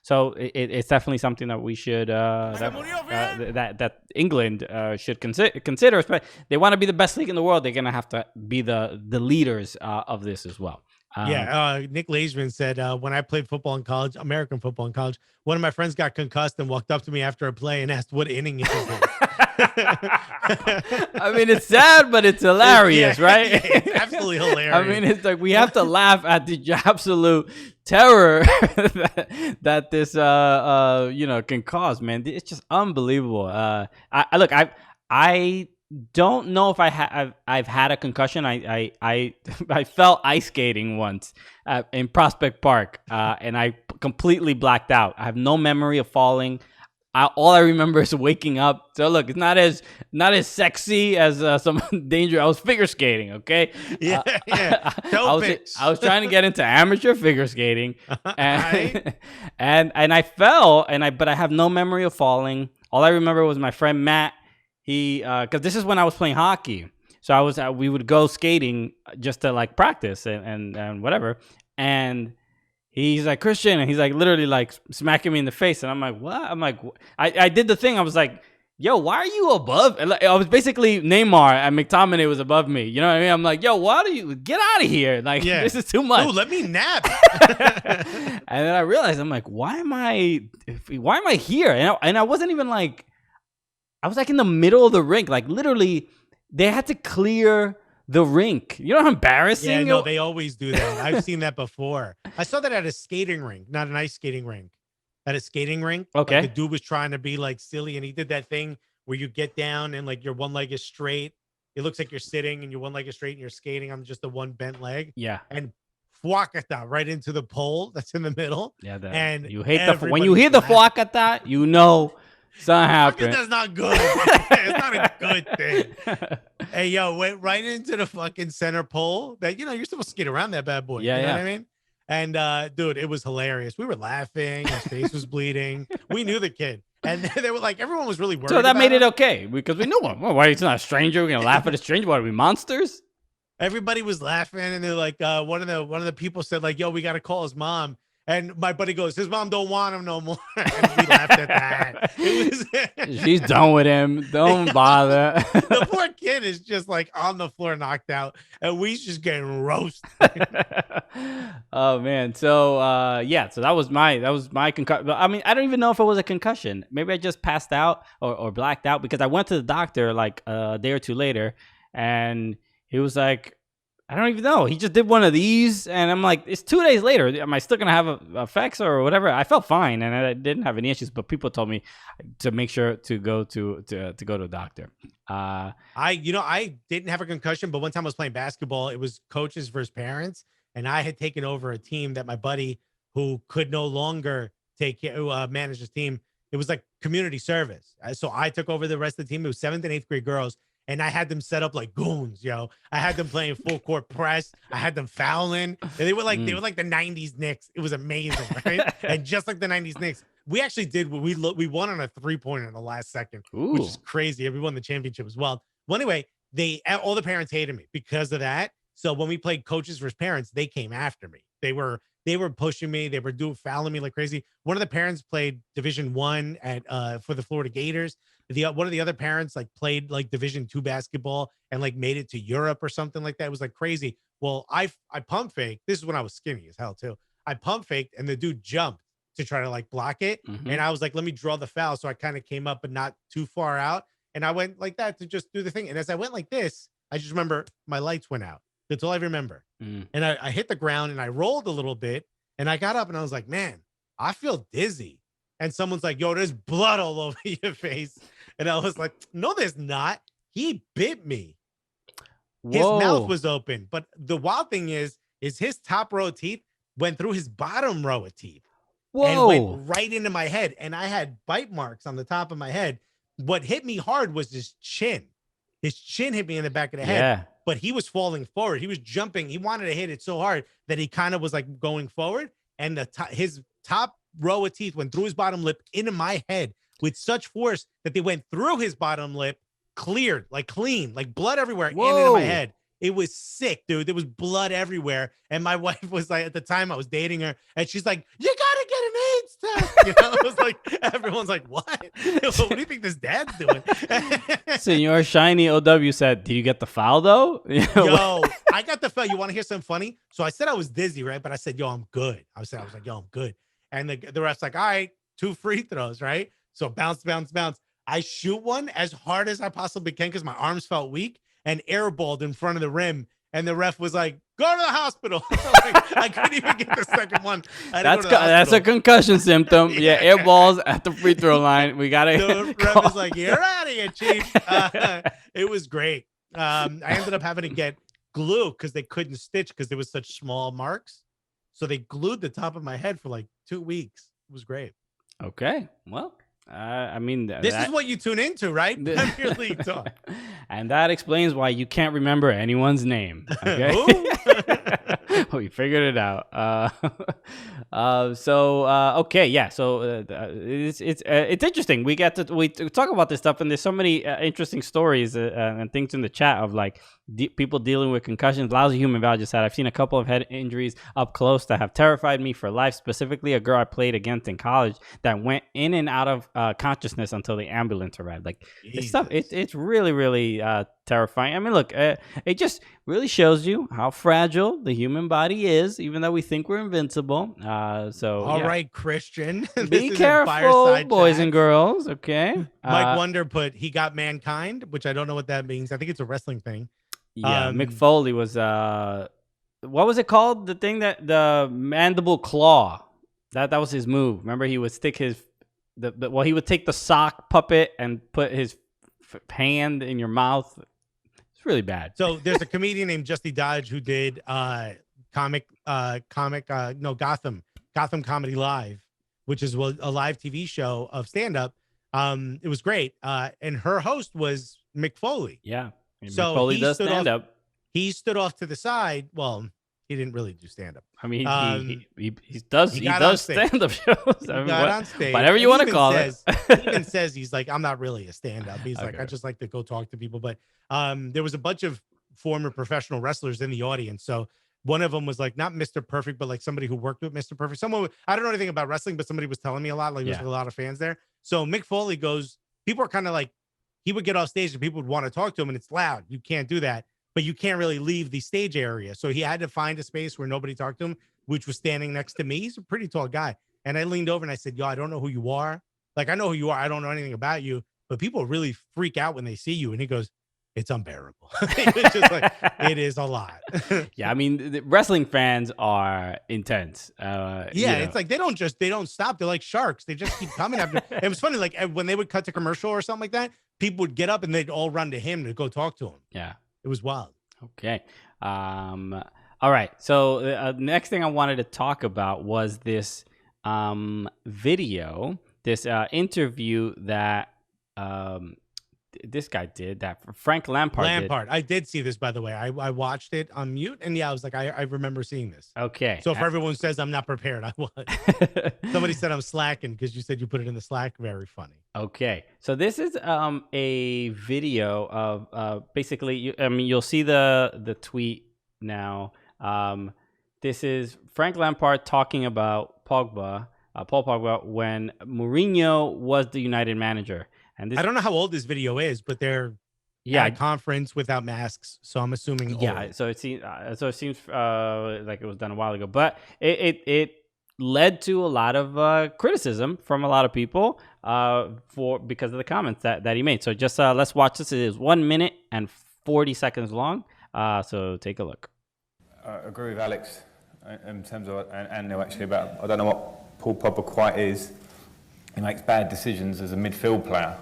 So it's definitely something that we should that England should consider. They want to be the best league in the world. They're gonna have to be the leaders of this as well. Nick Laisman said, when I played football in college, American football in college, one of my friends got concussed and walked up to me after a play and asked what inning it was in. I mean, it's sad, but it's hilarious, right? It's absolutely hilarious. I mean, it's like we have to laugh at the absolute terror that this can cause, man. It's just unbelievable. I don't know if I've had a concussion. I felt ice skating once in Prospect Park, and I completely blacked out. I have no memory of falling. All I remember is waking up. So look, it's not as sexy as some danger. I was figure skating, okay? I was trying to get into amateur figure skating, and I fell, but I have no memory of falling. All I remember was my friend Matt. He, because this is when I was playing hockey, so we would go skating just to like practice and whatever. And he's like, Christian, and he's like literally like smacking me in the face, and I'm like, what? I'm like, I did the thing. I was like, yo, why are you above? And I was basically Neymar, and McTominay was above me. You know what I mean? I'm like, yo, why do you get out of here? Like, this is too much. Ooh, let me nap. And then I realized, I'm like, why am I here? And I wasn't even like. I was like in the middle of the rink, like literally they had to clear the rink. You know how embarrassing? Yeah, no, they always do that. I've seen that before. I saw that at a skating rink, not an ice skating rink. At a skating rink. Okay. Like, the dude was trying to be like silly, and he did that thing where you get down and like your one leg is straight. It looks like you're sitting and your one leg is straight and you're skating on just the one bent leg. Yeah. And fuakata right into the pole that's in the middle. Yeah. And you hate when you hear the fuakata, you know. Something happened. That's not good. It's not a good thing. Hey, yo, went right into the fucking center pole. That you're supposed to skate around that bad boy. Yeah, you know what I mean? And dude, it was hilarious. We were laughing. His face was bleeding. We knew the kid, and they were like, everyone was really worried. So that made him. it okay because we knew him. Well, why he's not a stranger? We're gonna laugh at a stranger. What are we, monsters? Everybody was laughing, and they're like, one of the people said like, yo, we got to call his mom. And my buddy goes, his mom don't want him no more. And we laughed at that. She's done with him. Don't bother. The poor kid is just like on the floor, knocked out, and we just getting roasted. Oh man. So so that was my concussion. I mean, I don't even know if it was a concussion. Maybe I just passed out or blacked out because I went to the doctor like a day or two later, and he was like, I don't even know. He just did one of these, and I'm like, it's 2 days later. Am I still gonna have effects or whatever? I felt fine, and I didn't have any issues. But people told me to make sure to go to a doctor. I didn't have a concussion, but one time I was playing basketball. It was coaches versus parents, and I had taken over a team that my buddy, who could no longer manage his team. It was like community service. So I took over the rest of the team. It was 7th and 8th grade girls. And I had them set up like goons, yo. I had them playing full court press. I had them fouling. And they were like the 90s Knicks. It was amazing, right? And just like the 90s Knicks, we actually did we won on a 3-pointer in the last second, which is crazy. We won the championship as well. Well, anyway, all the parents hated me because of that. So when we played coaches versus parents, they came after me. They were pushing me. They were fouling me like crazy. One of the parents played Division I for the Florida Gators. One of the other parents like played like Division II basketball and like made it to Europe or something like that. It was like crazy. Well, I pump faked. This is when I was skinny as hell too. I pump faked and the dude jumped to try to like block it. Mm-hmm. And I was like, let me draw the foul. So I kind of came up but not too far out. And I went like that to just do the thing. And as I went like this, I just remember my lights went out. That's all I remember. And I hit the ground and I rolled a little bit and I got up and I was like, man, I feel dizzy. And someone's like, yo, there's blood all over your face. And I was like, no, there's not. He bit me. Whoa. His mouth was open. But the wild thing is his top row of teeth went through his bottom row of teeth. Whoa. And went right into my head. And I had bite marks on the top of my head. What hit me hard was his chin. His chin hit me in the back of the head. But he was falling forward. He was jumping. He wanted to hit it so hard that he kind of was like going forward. And his top row of teeth went through his bottom lip into my head with such force that they went through his bottom lip, cleared, like clean, like blood everywhere and Whoa. into my head. It was sick, dude. There was blood everywhere. And my wife was like, at the time I was dating her, and she's like, you gotta get an AIDS test. You know, it was like, everyone's like, what? What do you think this dad's doing? Senor Shiny OW said, did you get the foul though? Yo, I got the foul. You want to hear something funny? So I said I was dizzy, right? But I said, yo, I'm good. I was like, yo, I'm good. And the ref's like, all right, 2 free throws, right? So bounce, bounce, bounce. I shoot one as hard as I possibly can because my arms felt weak, and airballed in front of the rim. And the ref was like, go to the hospital. Like, I couldn't even get the second one. That's a concussion symptom. Yeah, air balls at the free throw line. We got to. The ref was like, you're out of here, chief. It was great. I ended up having to get glue because they couldn't stitch because there was such small marks. So they glued the top of my head for like 2 weeks. It was great. Okay. Well, I mean, this is what you tune into, right? Premier League talk. And that explains why you can't remember anyone's name. Okay. We figured it out. Okay, yeah. So it's interesting. We talk about this stuff, and there's so many interesting stories and things in the chat of like people dealing with concussions. Lousy Human Value just said, I've seen a couple of head injuries up close that have terrified me for life. Specifically, a girl I played against in college that went in and out of consciousness until the ambulance arrived. Like this stuff, it's really, really terrifying. I mean, look, it just really shows you how fragile the human body is, even though we think we're invincible. All right, Christian. Be careful, boys and girls. Okay. Mike Wonder put, he got mankind, which I don't know what that means. I think it's a wrestling thing. Yeah, Mick Foley was what was it called? The thing that the mandible claw. That was his move. Remember, he would stick his he would take the sock puppet and put his hand in your mouth. It's really bad. So there's a comedian named Justy Dodge who did Gotham Comedy Live, which is a live TV show of stand-up. It was great. And her host was Mick Foley. Yeah. So Foley does stand-up. He stood off to the side. Well, he didn't really do stand-up. I mean, he does stand-up shows. I mean, got on stage. Whatever you want to call it. He even says, he's like, I'm not really a stand-up. He's like, I just like to go talk to people. But there was a bunch of former professional wrestlers in the audience. So one of them was like, not Mr. Perfect, but like somebody who worked with Mr. Perfect. I don't know anything about wrestling, but somebody was telling me a lot. Like there's a lot of fans there. So Mick Foley goes, people are kind of like, he would get off stage and people would want to talk to him, and it's loud. You can't do that, but you can't really leave the stage area. So he had to find a space where nobody talked to him, which was standing next to me. He's a pretty tall guy. And I leaned over and I said, yo, I don't know who you are. Like, I know who you are. I don't know anything about you, but people really freak out when they see you. And he goes, it's unbearable. It's just like, it is a lot. Yeah. I mean, the wrestling fans are intense. It's like, they don't stop. They're like sharks. They just keep coming after. It was funny. Like when they would cut to commercial or something like that, people would get up and they'd all run to him to go talk to him. Yeah. It was wild. Okay. All right. So next thing I wanted to talk about was this video, this interview that this guy did, that Frank Lampard did. I did see this, by the way. I watched it on mute, and yeah, I was like, I remember seeing this. Okay. So if everyone says I'm not prepared, I was. Somebody said I'm slacking because you said you put it in the Slack. Very funny. Okay. So this is a video of basically, you'll see the tweet now. This is Frank Lampard talking about Pogba, Paul Pogba, when Mourinho was the United manager. And I don't know how old this video is, but they're at a conference without masks, so I'm assuming old. Yeah. So it seems like it was done a while ago, but it led to a lot of criticism from a lot of people because of the comments that he made. So just let's watch this. It is 1 minute and 40 seconds long. So take a look. I agree with Alex in terms of, and Neil actually, about, I don't know what Paul Pogba quite is. He makes bad decisions as a midfield player,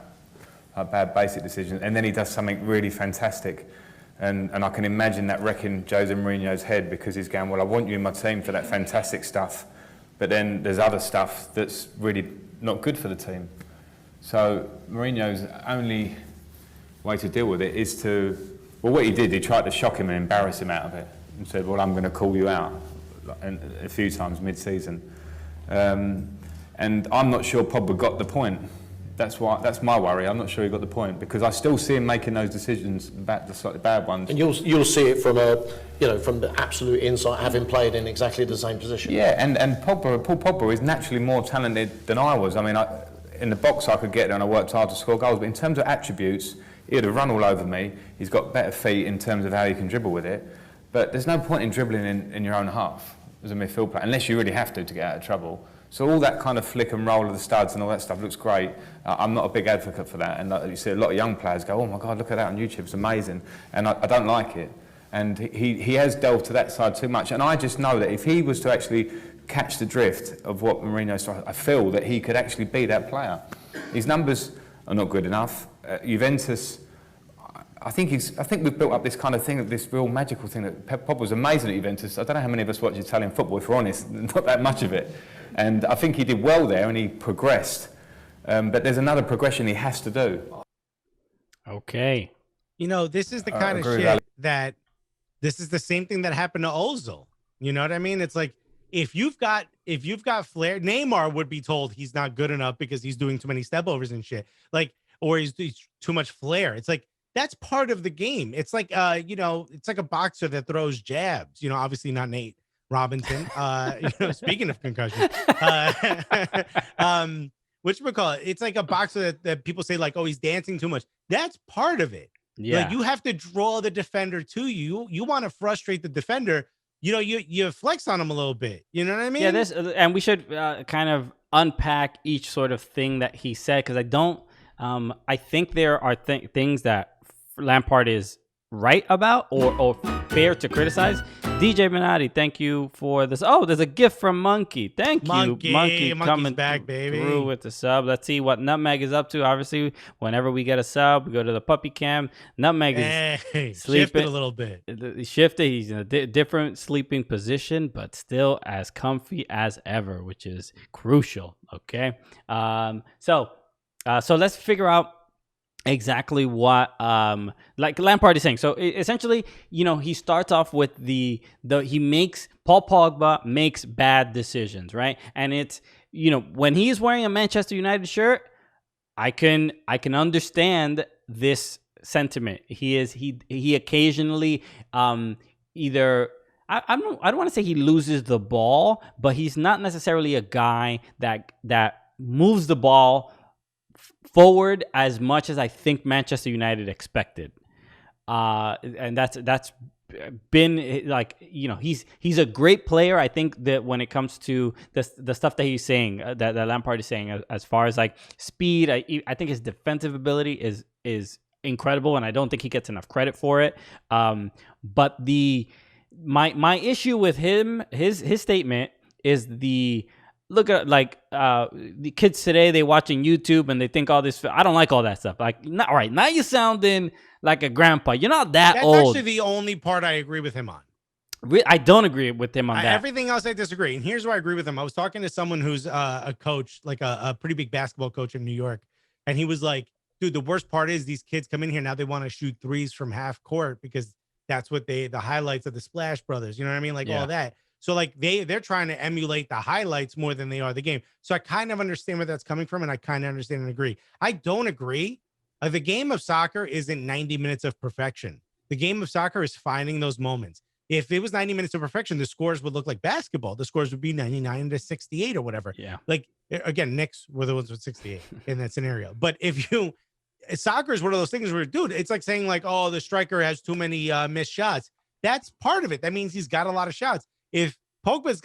like bad basic decisions, and then he does something really fantastic. And I can imagine that wrecking Jose Mourinho's head, because he's going, well, I want you in my team for that fantastic stuff, but then there's other stuff that's really not good for the team. So Mourinho's only way to deal with it is to, well, what he did, he tried to shock him and embarrass him out of it, and said, well, I'm going to call you out, and a few times mid-season. And I'm not sure Pogba got the point. That's my worry. I'm not sure he got the point, because I still see him making those decisions, the slightly bad ones. And you'll see it from from the absolute insight, having played in exactly the same position. Yeah, and Paul Pogba is naturally more talented than I was. I mean, in the box I could get there and I worked hard to score goals, but in terms of attributes, he'd have run all over me. He's got better feet in terms of how he can dribble with it. But there's no point in dribbling in your own half as a midfield player, unless you really have to get out of trouble. So all that kind of flick and roll of the studs and all that stuff looks great. I'm not a big advocate for that. And you see a lot of young players go, oh my God, look at that on YouTube, it's amazing. And I don't like it. And he has delved to that side too much. And I just know that if he was to actually catch the drift of what Mourinho's trying, I feel that he could actually be that player. His numbers are not good enough. Juventus, I think we've built up this kind of thing, this real magical thing that Pep Pogba was amazing at Juventus. I don't know how many of us watch Italian football, if we're honest, not that much of it. And I think he did well there and he progressed. But there's another progression he has to do. Okay. This is the kind of shit that, this is the same thing that happened to Ozil. You know what I mean? It's like, if you've got flair, Neymar would be told he's not good enough because he's doing too many step overs and shit. Like, or he's too much flair. It's like, that's part of the game. It's like, it's like a boxer that throws jabs, obviously not Nate Robinson. Speaking of concussion, whatchamacallit? It's like a boxer that people say like, oh, he's dancing too much. That's part of it. Yeah. Like, you have to draw the defender to you. You want to frustrate the defender. You flex on him a little bit. You know what I mean? Yeah. And we should kind of unpack each sort of thing that he said, because I think there are things that Lampard is right about or fair to criticize. DJ Benatti, thank you for this. Oh, there's a gift from Monkey. Thank you, Monkey coming back, baby, through with the sub. Let's see what Nutmeg is up to. Obviously, whenever we get a sub, we go to the puppy cam. Nutmeg is sleeping shifted a little bit. He shifted. He's in a different sleeping position, but still as comfy as ever, which is crucial. Okay, so let's figure out exactly what like Lampard is saying. So essentially, he starts off with Paul Pogba makes bad decisions, right? And it's, when he's wearing a Manchester United shirt, I can understand this sentiment. He occasionally either I don't want to say he loses the ball, but he's not necessarily a guy that moves the ball forward as much as I think Manchester United expected. And that's been like, he's a great player. I think that when it comes to the stuff that he's saying, that Lampard is saying, as far as like speed, I think his defensive ability is incredible, and I don't think he gets enough credit for it. But my issue with his statement is look at the kids today, they watching YouTube and they think all this. I don't like all that stuff. Like, all right, now you sounding like a grandpa. You're not that's old. That's actually the only part I agree with him on. I don't agree with him on that. Everything else I disagree. And here's where I agree with him. I was talking to someone who's a coach, like a pretty big basketball coach in New York. And he was like, dude, the worst part is these kids come in here now, they want to shoot threes from half court because that's what the highlights of the Splash Brothers. You know what I mean? Like all that. So like they're trying to emulate the highlights more than they are the game. So I kind of understand where that's coming from, and I kind of understand and agree. I don't agree. The game of soccer isn't 90 minutes of perfection. The game of soccer is finding those moments. If it was 90 minutes of perfection, the scores would look like basketball. The scores would be 99-68 or whatever. Yeah. Like, again, Knicks were the ones with 68 in that scenario. But soccer is one of those things where, dude, it's like saying like, oh, the striker has too many missed shots. That's part of it. That means he's got a lot of shots. If Pogba's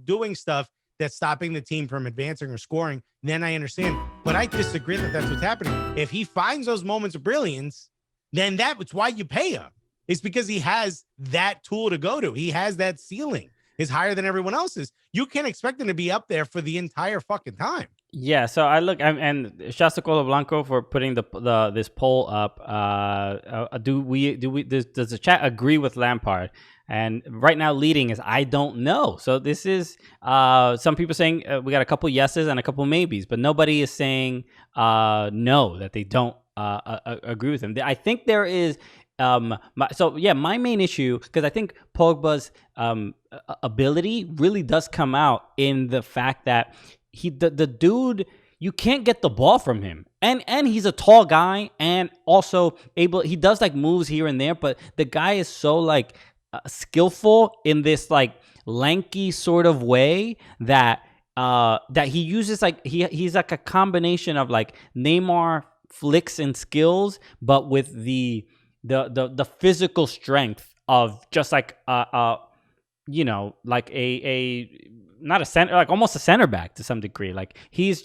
doing stuff that's stopping the team from advancing or scoring, then I understand. But I disagree that that's what's happening. If he finds those moments of brilliance, then that's why you pay him. It's because he has that tool to go to. He has that ceiling. It's higher than everyone else's. You can't expect him to be up there for the entire fucking time. Yeah, so I look, and Shasta Colo Blanco for putting this poll up. Does the chat agree with Lampard? And right now, leading is I don't know. So this is some people saying we got a couple yeses and a couple maybes, but nobody is saying no, that they don't agree with him. I think there is. My main issue, because I think Pogba's ability really does come out in the fact that the dude, you can't get the ball from him. And he's a tall guy and also able, he does like moves here and there, but the guy is so like skillful in this like lanky sort of way that he uses like he's like a combination of like Neymar flicks and skills, but with the physical strength of just like you know, like a not a center, like almost a center back to some degree. Like that's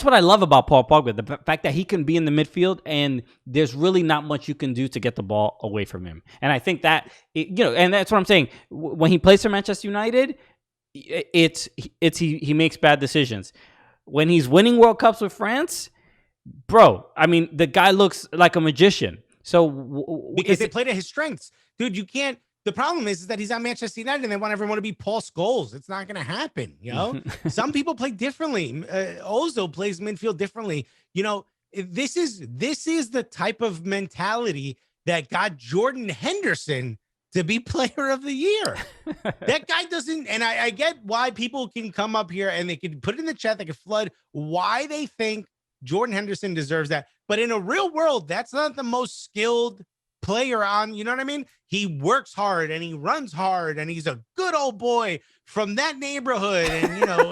what I love about Paul Pogba, the fact that he can be in the midfield and there's really not much you can do to get the ball away from him. And I think that, and that's what I'm saying. When he plays for Manchester United, he makes bad decisions. When he's winning World Cups with France, bro, I mean, the guy looks like a magician. So because they played to his strengths, dude. You can't. The problem is that he's on Manchester United and they want everyone to be Paul Scholes. It's not going to happen. You know, some people play differently. Ozil plays midfield differently. You know, this is the type of mentality that got Jordan Henderson to be player of the year. That guy doesn't, and I get why people can come up here and they can put it in the chat, they can flood why they think Jordan Henderson deserves that. But in a real world, that's not the most skilled player on, you know what I mean? He works hard and he runs hard and he's a good old boy from that neighborhood. And, you know,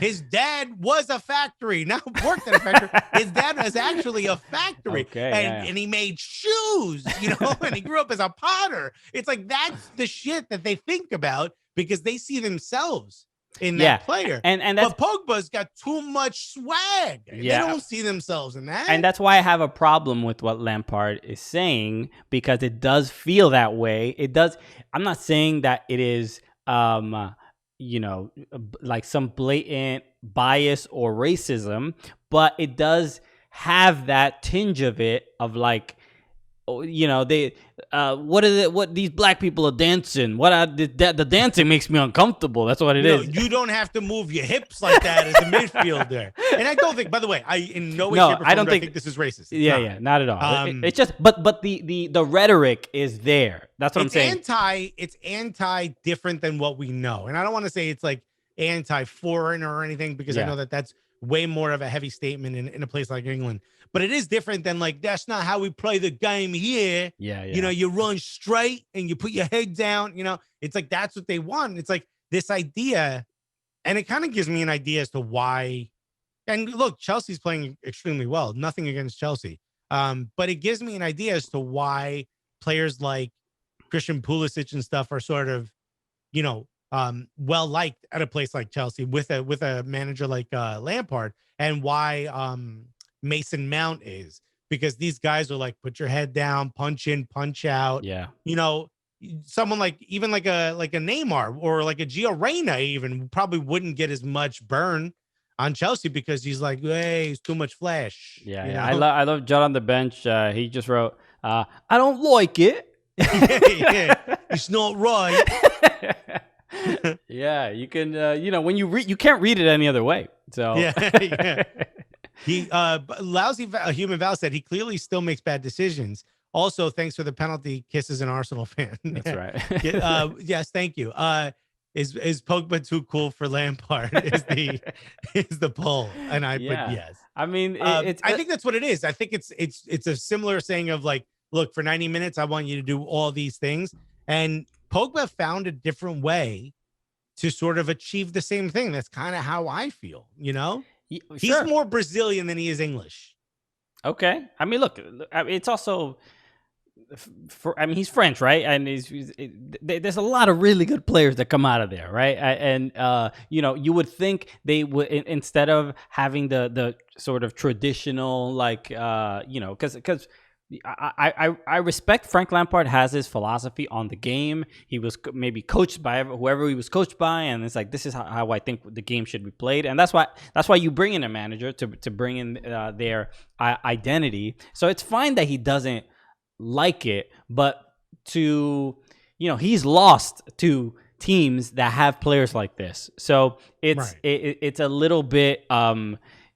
his dad was a factory, not worked at a factory. His dad was actually a factory. Okay, and he made shoes, you know, and he grew up as a potter. It's like, that's the shit that they think about because they see themselves in that player. And but Pogba's got too much swag. Yeah. They don't see themselves in that. And that's why I have a problem with what Lampard is saying, because it does feel that way. It does. I'm not saying that it is, you know, like some blatant bias or racism, but it does have that tinge of it of like, you know, they what these black people are dancing. The dancing makes me uncomfortable. That's what it is. You don't have to move your hips like that as a midfielder. And I don't think, by the way, I in no way, shape, or form, I don't think this is racist. Yeah, not at all. It's just, but the rhetoric is there. That's what I'm saying. It's anti different than what we know. And I don't want to say it's like anti-foreign or anything, because I know that that's way more of a heavy statement in a place like England. But it is different than like, that's not how we play the game here. Yeah. You know, you run straight and you put your head down, you know, it's like, that's what they want. It's like this idea. And it kind of gives me an idea as to why. And look, Chelsea's playing extremely well. Nothing against Chelsea. But it gives me an idea as to why players like Christian Pulisic and stuff are sort of, you know, well liked at a place like Chelsea with a manager like Lampard, and why Mason Mount is, because these guys are like, put your head down, punch in, punch out. Yeah. You know, someone like even like a Neymar or like a Gio Reyna even probably wouldn't get as much burn on Chelsea because he's like, hey, it's too much flash. Yeah. I love Judd on the bench. He just wrote, I don't like it. It's not right. Yeah, you can, you know, when you read, you can't read it any other way. So yeah. He lousy human Val said he clearly still makes bad decisions. Also, thanks for the penalty kisses, an Arsenal fan. That's right. Yes, thank you. Is Pogba too cool for Lampard? Is the poll? And I put yes. I mean, I think that's what it is. I think it's a similar saying of like, look, for 90 minutes, I want you to do all these things. And Pogba found a different way to sort of achieve the same thing. That's kind of how I feel, you know? He's more Brazilian than he is English. Okay. I mean, look, it's also, he's French, right? And there's a lot of really good players that come out of there, right? And you know, you would think they would, instead of having the sort of traditional, like, you know, because I respect Frank Lampard has his philosophy on the game. He was maybe coached by whoever he was coached by, and it's like, this is how I think the game should be played. And that's why you bring in a manager to bring in their identity. So it's fine that he doesn't like it, but you know, he's lost to teams that have players like this. So it's a little bit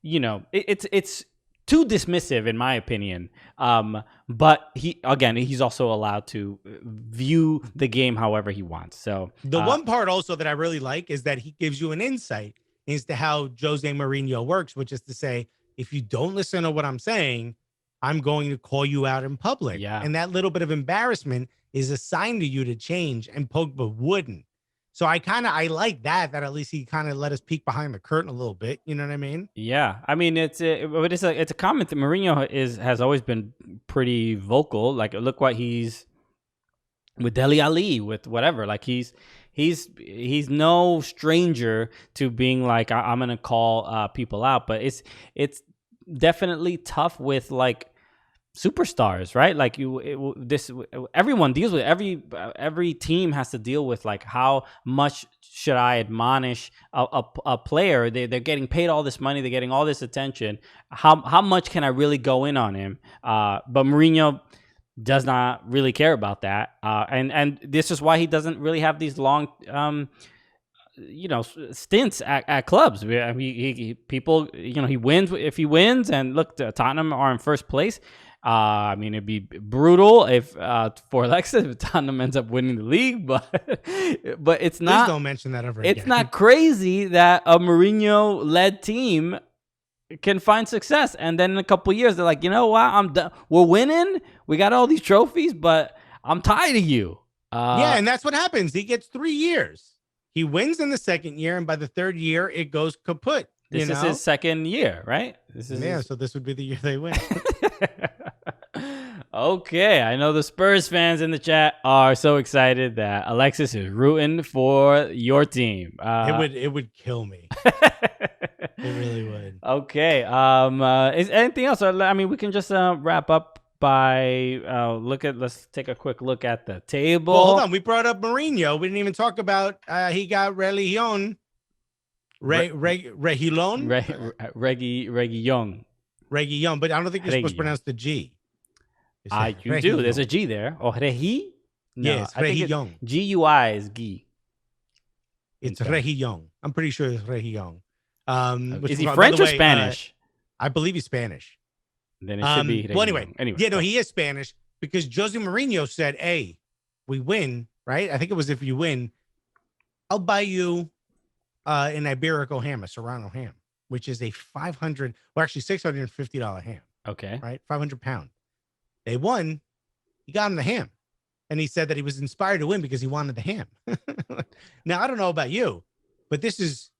you know, it's too dismissive in my opinion. But he's also allowed to view the game however he wants. So the one part also that I really like is that he gives you an insight as to how Jose Mourinho works, which is to say, if you don't listen to what I'm saying, I'm going to call you out in public. Yeah. And that little bit of embarrassment is a sign to you to change, and Pogba wouldn't. So I like that at least he kind of let us peek behind the curtain a little bit. You know what I mean? Yeah, I mean it's a comment that Mourinho has always been pretty vocal. Like, look what he's with Dele Alli, with whatever. Like he's no stranger to being like, I'm gonna call people out. But it's definitely tough with like superstars, right? Like everyone deals with every team has to deal with like, how much should I admonish a player? They're getting paid all this money, they're getting all this attention. How much can I really go in on him? But Mourinho does not really care about that, and this is why he doesn't really have these long stints at clubs. I mean, people, he wins if he wins, and look, Tottenham are in first place. I mean, it'd be brutal if for Alexis if Tottenham ends up winning the league, but it's not. Please don't mention that ever It's again. not crazy that a Mourinho-led team can find success, and then in a couple of years they're like, you know what, I'm done. We're winning. We got all these trophies, but I'm tired of you. Yeah, and that's what happens. He gets 3 years. He wins in the second year, and by the third year, it goes kaput. This is his second year, right? So this would be the year they win. Okay, I know the Spurs fans in the chat are so excited that Alexis is rooting for your team. It would kill me. It really would. Okay. Is anything else? I mean, we can just wrap up by let's take a quick look at the table. Well, hold on. We brought up Mourinho. We didn't even talk about he got Reguilón. Reguilón, but I don't think you're supposed to pronounce the G. You do. There's a G there. Oh, Regi? No, yes, Reguilón. G-U-I is Guy. It's Reguilón. I'm pretty sure it's Reguilón. Is he French or Spanish? I believe he's Spanish. Then it should be Reguilón. Well, anyway. Yeah, no, he is Spanish because Jose Mourinho said, hey, we win, right? I think it was, if you win, I'll buy you an Iberico ham, a Serrano ham, which is a $650 ham. Okay. Right? 500 pound. They won. He got him the ham. And he said that he was inspired to win because he wanted the ham. Now, I don't know about you, but this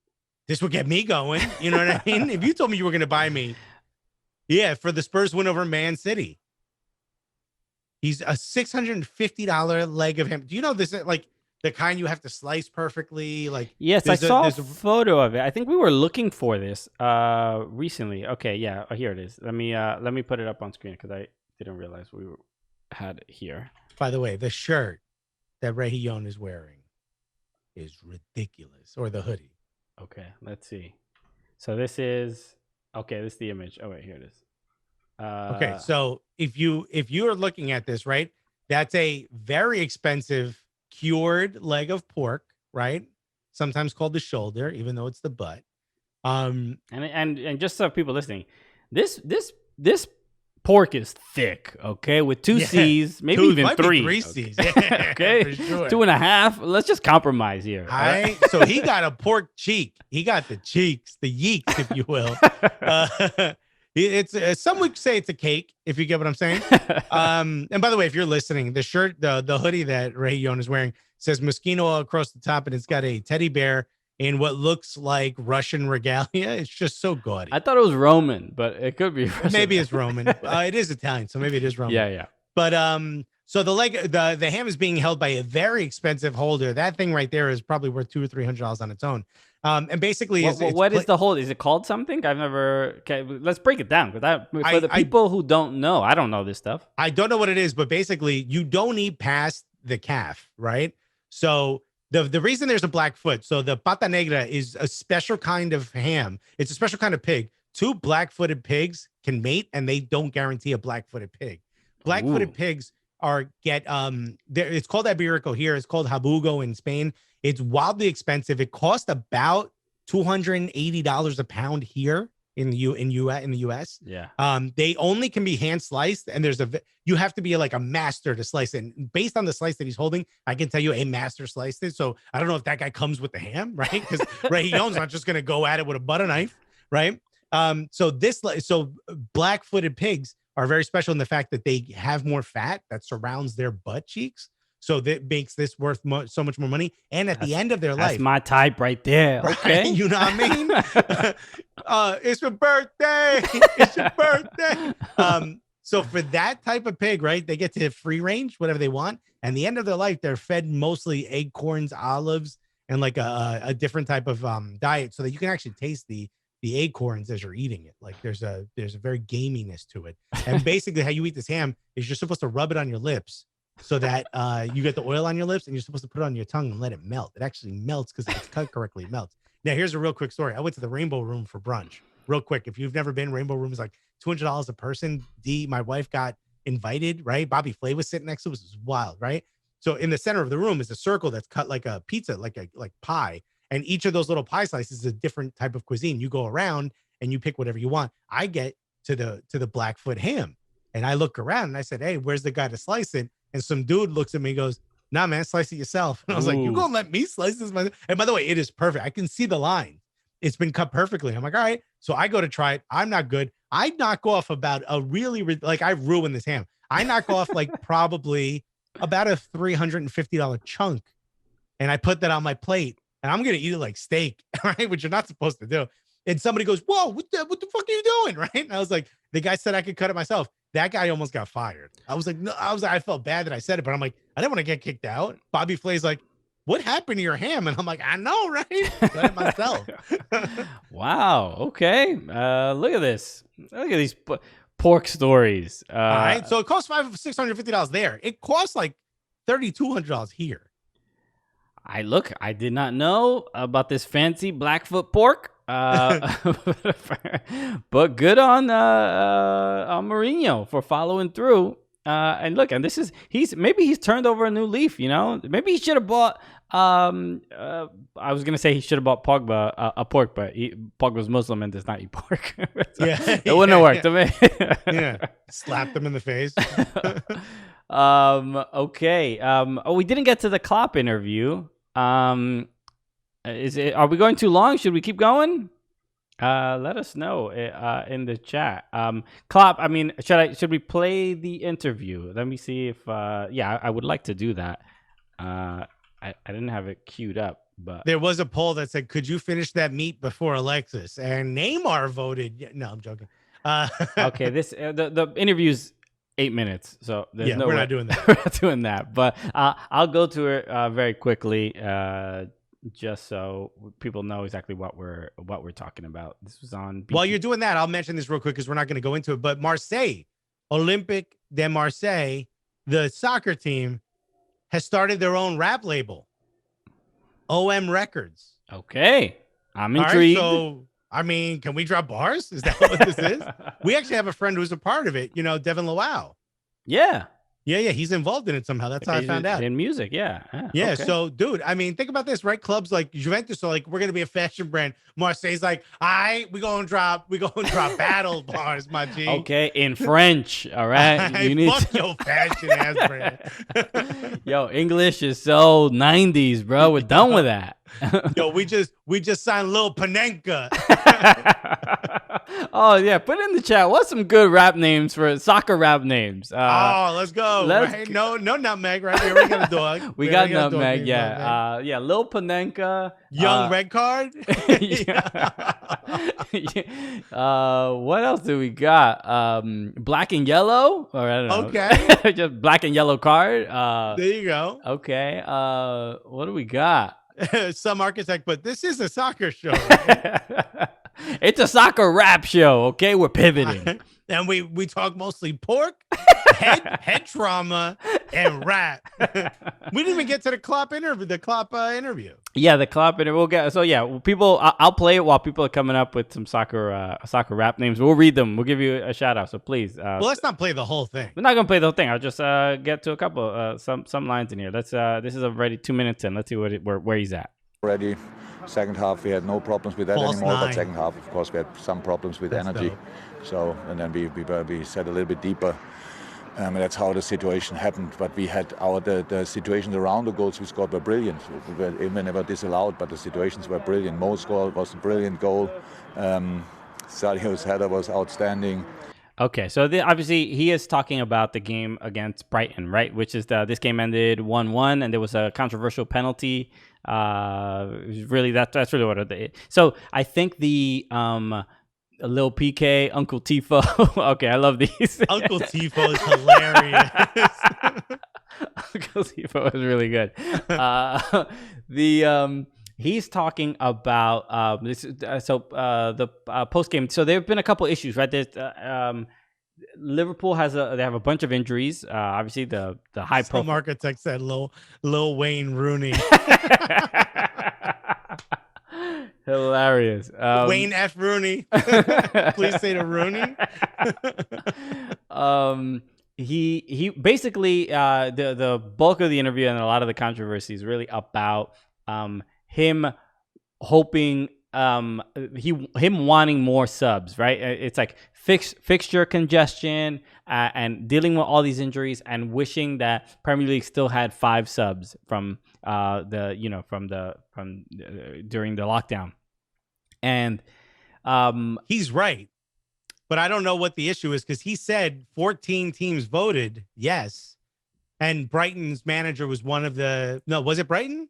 would get me going. You know what I mean? If you told me you were going to buy me, for the Spurs win over Man City, he's a $650 leg of ham. Do you know this is like the kind you have to slice perfectly? Like, yes, I saw a photo of it. I think we were looking for this recently. Okay, yeah, here it is. Let me put it up on screen because I didn't realize we had it here. By the way, the shirt that Reguilón is wearing is ridiculous, or the hoodie. Okay, let's see. So this is the image. Oh wait, here it is. Okay, so if you are looking at this, right, that's a very expensive cured leg of pork, right? Sometimes called the shoulder, even though it's the butt. And just so people listening, this pork is thick, okay, with two C's, maybe even three C's. Okay, okay? Sure. 2.5. Let's just compromise here. All right. So he got a pork cheek. He got the cheeks, the yeeks, if you will. It's some would say it's a cake, if you get what I'm saying. And by the way, if you're listening, the shirt, the hoodie that Reguilón is wearing says Moschino across the top, and it's got a teddy bear in what looks like Russian regalia. It's just so gaudy. I thought it was Roman, but it could be Russian. Maybe it's Roman. It is Italian, so maybe it is Roman. Yeah. But so the ham is being held by a very expensive holder. That thing right there is probably worth $200 or $300 on its own. And basically, what is the hold? Is it called something? I've never. Okay, let's break it down because for the people who don't know, I don't know this stuff. I don't know what it is, but basically, you don't eat past the calf, right? So the reason there's a black foot, so the pata negra is a special kind of ham. It's a special kind of pig. Two black-footed pigs can mate, and they don't guarantee a black-footed pig. Black-footed pigs it's called Iberico here. It's called Habugo in Spain. It's wildly expensive. It costs about $280 a pound here, in the US. Yeah. They only can be hand sliced, and you have to be like a master to slice it. And based on the slice that he's holding, I can tell you a master sliced it. So I don't know if that guy comes with the ham, right? Because Reguilón's not just gonna go at it with a butter knife, right? So black-footed pigs are very special in the fact that they have more fat that surrounds their butt cheeks. So that makes this worth so much more money. And at the end of their life, that's my type right there. right? Okay. You know what I mean? It's your birthday. It's your birthday. So for that type of pig, right, they get to free range, whatever they want. And the end of their life, they're fed mostly acorns, olives, and like a different type of diet so that you can actually taste the acorns as you're eating it. Like there's a very gaminess to it. And basically how you eat this ham is you're supposed to rub it on your lips so that you get the oil on your lips, and you're supposed to put it on your tongue and let it melt. It actually melts because if it's cut correctly, it melts. Now, here's a real quick story. I went to the Rainbow Room for brunch. Real quick, if you've never been, Rainbow Room is like $200 a person. My wife got invited, right? Bobby Flay was sitting next to us. It was wild, right? So in the center of the room is a circle that's cut like a pizza, like pie. And each of those little pie slices is a different type of cuisine. You go around and you pick whatever you want. I get to the Blackfoot ham, and I look around and I said, "Hey, where's the guy to slice it?" And some dude looks at me and goes, "Nah, man, slice it yourself." And I was like, "You gonna let me slice this?" And by the way, it is perfect. I can see the line. It's been cut perfectly. I'm like, all right. So I go to try it. I'm not good. I knock off about I ruined this ham. I knock off like probably about a $350 chunk. And I put that on my plate, and I'm going to eat it like steak, right? Which you're not supposed to do. And somebody goes, "Whoa, what the fuck are you doing?" Right? And I was like, the guy said I could cut it myself. That guy almost got fired. I was like, no, I felt bad that I said it, but I'm like, I didn't want to get kicked out. Bobby Flay's like, "What happened to your ham?" And I'm like, I know, right? Cut it myself. Wow. Okay. Look at this. Look at these pork stories. All right. So it costs $650 there. It costs like $3,200 here. I did not know about this fancy Blackfoot pork. But good on Mourinho for following through. And look, and maybe he's turned over a new leaf, you know? Maybe he should have bought I was gonna say he should have bought Pogba a pork, but Pogba's Muslim and does not eat pork. So it wouldn't have worked. Yeah. Slapped him in the face. Okay. We didn't get to the Klopp interview. Are we going too long? Should we keep going? Let us know in the chat. Klopp, I mean, should we play the interview? Let me see if I would like to do that. I didn't have it queued up, but there was a poll that said, "Could you finish that meat before Alexis?" And Neymar voted. No, I'm joking. Okay, this the interview's 8 minutes, so there's we're not doing that. We're not doing that, but I'll go to it very quickly, just so people know exactly what we're talking about. This was on. While you're doing that, I'll mention this real quick because we're not going to go into it. But Marseille, Olympique de Marseille, the soccer team, has started their own rap label, OM Records. Okay, I'm intrigued. All right, so, I mean, can we drop bars? Is that what this is? We actually have a friend who's a part of it. You know, Devin Lowell. Yeah. Yeah. He's involved in it somehow. That's how I found out. In music, yeah. Yeah. Okay. So, dude, I mean, think about this, right? Clubs like Juventus are like, we're gonna be a fashion brand. Marseille's like, all right, we gonna drop battle bars, my G. Okay, in French. All right. Fuck your fashion ass brand. Yo, English is so 90s, bro. We're done with that. Yo, we just signed Lil Panenka. Oh yeah, put it in the chat. What's some good rap names for soccer rap names? Let's go. Right? No nutmeg right here. We got a dog. We got nutmeg. Yeah. Lil Panenka. Young Red Card. What else do we got? Black and Yellow. Or I don't know. Okay. Just Black and Yellow Card. There you go. Okay. What do we got? Some architect, but this is a soccer show. Right? It's a soccer rap show, okay? We're pivoting. And we talk mostly pork, head trauma, and rap. We didn't even get to the Klopp interview. Yeah, the Klopp interview. We'll get people. I'll play it while people are coming up with some soccer rap names. We'll read them. We'll give you a shout out. So please. Well, let's not play the whole thing. We're not gonna play the whole thing. I'll just get to a couple some lines in here. Let's. This is already 2 minutes in. Let's see where he's at. Already Second half, we had no problems with that False anymore. nine. But second half, of course, we had some problems with That's energy. dope. So, and then we set a little bit deeper. And that's how the situation happened. But we had the situations around the goals we scored were brilliant. We were even never disallowed, but the situations were brilliant. Mo's goal was a brilliant goal. Sadio's header was outstanding. Okay, so obviously he is talking about the game against Brighton, right? Which is this game ended 1-1, and there was a controversial penalty. Really, that's really what it is. So I think the Lil PK, Uncle Tifo. Okay, I love these. Uncle Tifo is hilarious. Uncle Tifo is really good. He's talking about this. The post game. So there have been a couple issues, right? There's Liverpool they have a bunch of injuries. Obviously, the high Some profile architect said Lil Wayne Rooney. Hilarious. Wayne F. Rooney. Please say to Rooney. He basically the bulk of the interview and a lot of the controversy is really about him hoping him wanting more subs, right? It's like fixture congestion and dealing with all these injuries and wishing that Premier League still had 5 subs from during the lockdown. And he's right, but I don't know what the issue is, because he said 14 teams voted yes, and Brighton's manager was one of the was it Brighton?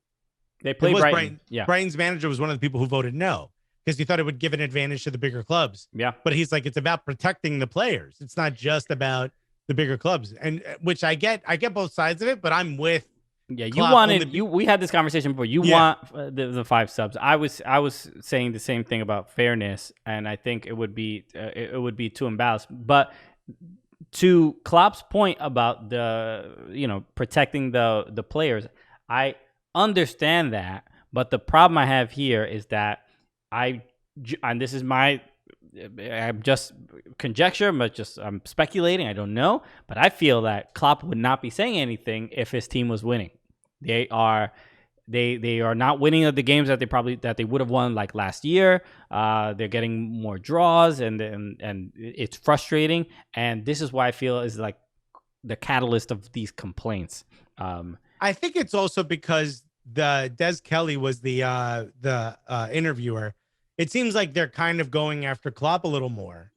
They played Brighton. Yeah, Brighton's manager was one of the people who voted no, because he thought it would give an advantage to the bigger clubs. Yeah, but he's like, it's about protecting the players. It's not just about the bigger clubs, and which I get both sides of it, but I'm with. Yeah, you Klopp wanted we had this conversation before. You want the 5 subs. I was saying the same thing about fairness, and I think it would be too imbalanced. But to Klopp's point about the protecting the players, I understand that. But the problem I have here is that and this is I'm just conjecture, but I'm speculating. I don't know, but I feel that Klopp would not be saying anything if his team was winning. They are not winning at the games that they would have won like last year. They're getting more draws, and it's frustrating. And this is why I feel is like the catalyst of these complaints. I think it's also because the Des Kelly was the interviewer. It seems like they're kind of going after Klopp a little more.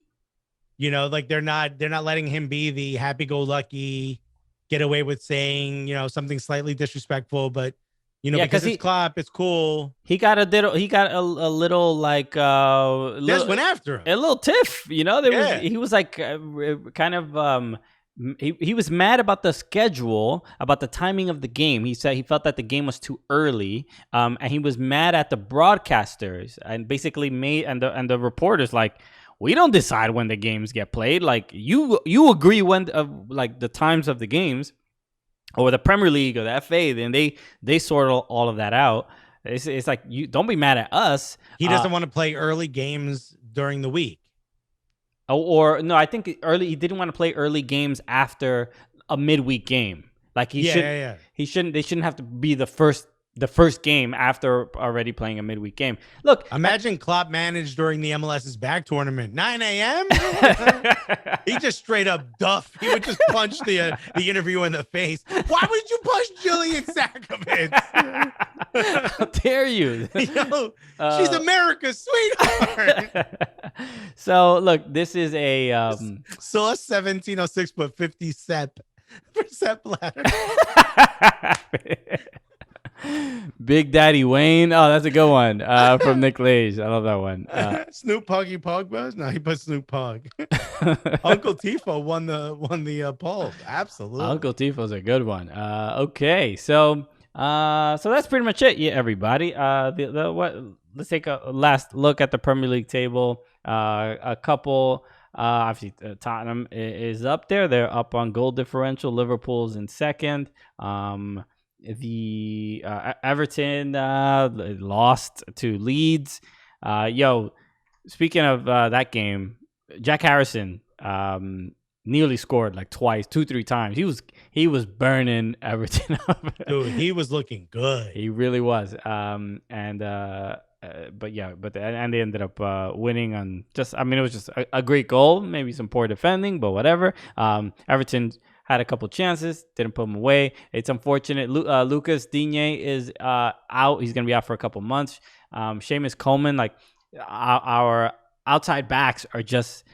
Like they're not letting him be the happy-go-lucky, get away with saying something slightly disrespectful, but because it's Klopp, it's cool. He got a little like Des went after him, a little tiff. He was like kind of he was mad about the schedule, about the timing of the game. He said he felt that the game was too early, and he was mad at the broadcasters and basically the reporters, like, we don't decide when the games get played. Like you agree when like the times of the games, or the Premier League or the FA, then they sort all of that out. It's like, you don't be mad at us. He doesn't want to play early games during the week. Or no, I think he didn't want to play early games after a midweek game. Like he shouldn't. They shouldn't have to be the first game after already playing a midweek game. Look, imagine Klopp managed during the MLS's back tournament, 9 a.m. He just straight up duff. He would just punch the interviewer in the face. Why would you punch Jillian Sakovic? How dare you? She's America's sweetheart. So look, this is a sauce 1706, but 50 Sepp for Sepp Blatter. Big Daddy Wayne. Oh, that's a good one from Nick Lage. I love that one. Snoop Puggy Pogba? No, he put Snoop Pug. Uncle Tifo won the poll. Absolutely. Uncle Tifo's a good one. Okay, so that's pretty much it. Yeah, everybody. Let's take a last look at the Premier League table. A couple. Obviously, Tottenham is up there. They're up on goal differential. Liverpool's in second. The Everton lost to Leeds. Speaking of that game, Jack Harrison nearly scored like twice, 2-3 times. He was burning Everton up. Dude, he was looking good. He really was. But they ended up winning on just. I mean, it was just a great goal. Maybe some poor defending, but whatever. Everton had a couple chances, didn't put them away. It's unfortunate. Lucas Digne is out. He's gonna be out for a couple months. Seamus Coleman, like our outside backs are just.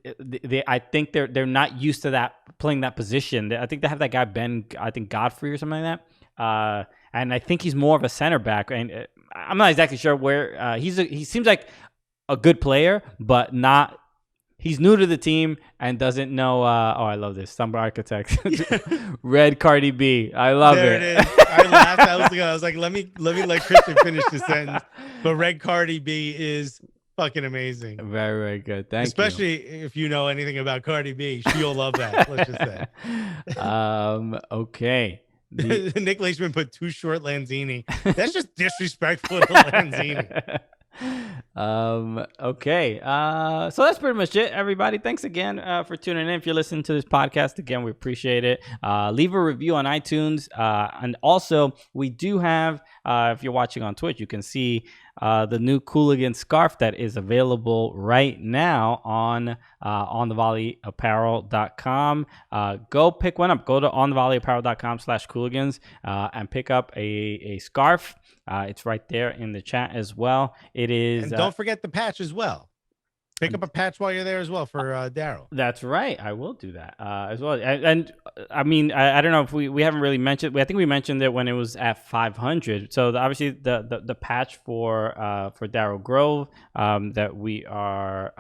I think they're not used to that, playing that position. I think they have that guy Ben, I think Godfrey or something like that. And I think he's more of a center back. And I'm not exactly sure where he seems like a good player, but not. He's new to the team and doesn't know. I love this. Stumble Architect, Red Cardi B. I love it. There it is. I laughed. I was like, let me let Christian finish the sentence. But Red Cardi B is fucking amazing. Very, very good. Thank you. Especially if you know anything about Cardi B, she'll love that. Let's just say. Okay. Nick Leishman put too short Lanzini. That's just disrespectful to Lanzini. Okay. So that's pretty much it, everybody. Thanks again for tuning in. If you're listening to this podcast, again, we appreciate it. Leave a review on iTunes. And also, we do have, if you're watching on Twitch, you can see the new Cooligans scarf that is available right now on onthevolleyapparel.com. Go pick one up. Go to onthevolleyapparel.com/Cooligans and pick up a scarf. It's right there in the chat as well. It is. And don't forget the patch as well. Pick up a patch while you're there as well for Daryl. That's right. I will do that as well. And I mean, I don't know if we haven't really mentioned. I think we mentioned it when it was at 500. So obviously the patch for Daryl Grove that we are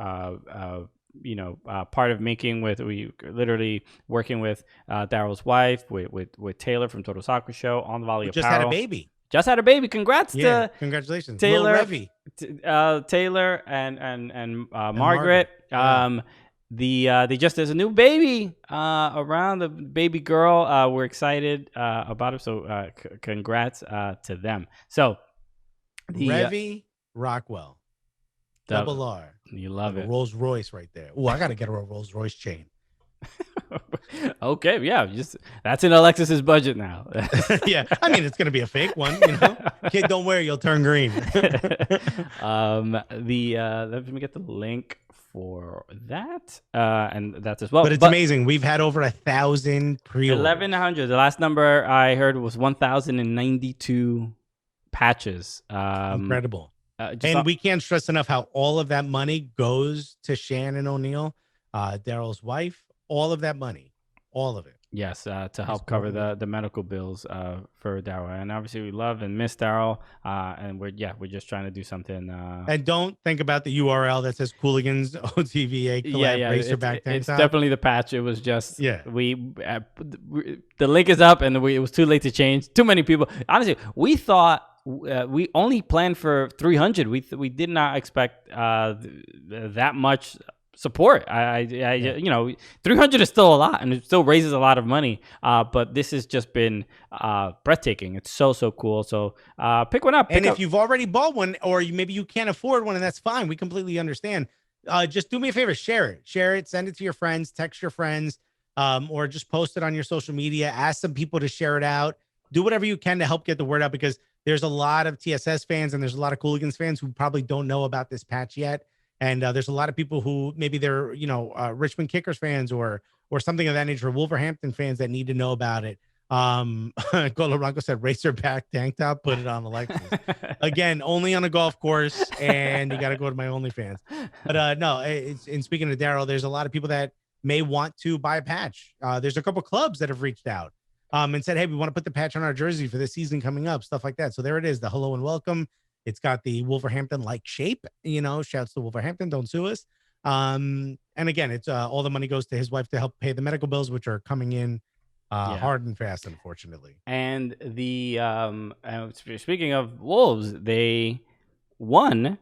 part of making we literally working with Daryl's wife with Taylor from Total Soccer Show on the Volley Just Apparel. had a baby. Just had a baby. Congrats to congratulations, Taylor, Taylor and Margaret. Yeah. There's a new baby around, the baby girl. We're excited about it. So congrats to them. So Revy Rockwell, double R. You love it. Rolls Royce right there. Oh, I gotta get her a Rolls Royce chain. Okay, yeah, that's in Alexis's budget now. Yeah, I mean, it's gonna be a fake one, you know. Kid, don't worry, you'll turn green. Let me get the link for that, and that's as well. But it's amazing. We've had over 1,000 pre-orders. 1,100. The last number I heard was 1,092 patches. Incredible. And we can't stress enough how all of that money goes to Shannon O'Neill, Daryl's wife. All of that money, all of it. Yes, to help cover the medical bills for Daryl. And obviously we love and miss Daryl, and we're just trying to do something. And don't think about the URL that says Cooligans OTVA collab Racerback tank it's top. definitely the patch. It was just the link is up, and it was too late to change. Too many people. Honestly, we thought we only planned for 300. We did not expect that much support. 300 is still a lot, and it still raises a lot of money. But this has just been breathtaking. It's so cool. So pick one up. And if you've already bought one, or maybe you can't afford one, and that's fine. We completely understand. Just do me a favor, share it, send it to your friends, text your friends, or just post it on your social media. Ask some people to share it out. Do whatever you can to help get the word out, because there's a lot of TSS fans and there's a lot of Cooligans fans who probably don't know about this patch yet. And there's a lot of people who maybe they're, Richmond Kickers fans or something of that nature, Wolverhampton fans that need to know about it. Golo Blanco said, Racerback tank top, put it on Alexis. Again, only on a golf course, and you got to go to my OnlyFans. But no, and speaking of Daryl, there's a lot of people that may want to buy a patch. There's a couple clubs that have reached out and said, hey, we want to put the patch on our jersey for the season coming up, stuff like that. So there it is, the hello and welcome. It's got the Wolverhampton-like shape, shouts to Wolverhampton, don't sue us. And again, it's all the money goes to his wife to help pay the medical bills, which are coming in hard and fast, unfortunately. And speaking of Wolves, they won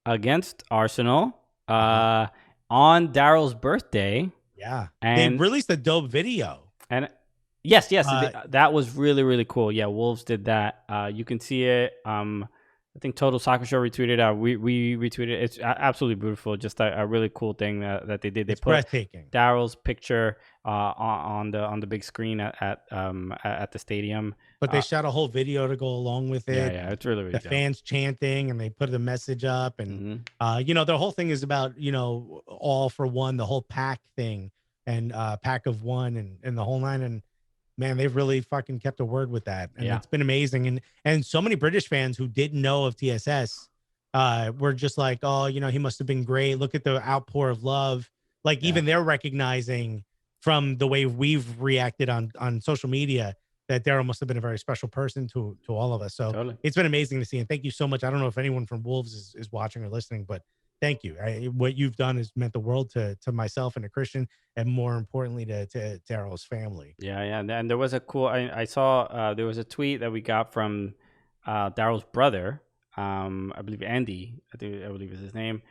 against Arsenal on Daryl's birthday. Yeah. And they released a dope video. And yes, that was really, really cool. Yeah, Wolves did that. You can see it. I think Total Soccer Show retweeted. We retweeted. It's absolutely beautiful. Just a really cool thing that they did. They It's put breathtaking. Daryl's picture on the big screen at the stadium. But they shot a whole video to go along with it. Yeah, it's really The dope. fans chanting, and they put the message up, and the whole thing is about all for one, the whole pack thing, and pack of one, and the whole nine. And man, they've really fucking kept a word with that, and it's been amazing. And so many British fans who didn't know of TSS were just like, oh, he must have been great. Look at the outpour of love. Like even they're recognizing from the way we've reacted on social media that Daryl must have been a very special person to all of us. So It's been amazing to see. And thank you so much. I don't know if anyone from Wolves is watching or listening, but thank you. What you've done has meant the world to myself and to Christian, and more importantly to Daryl's family. Yeah. And there was a cool. I saw there was a tweet that we got from Daryl's brother. I believe Andy. I believe is his name.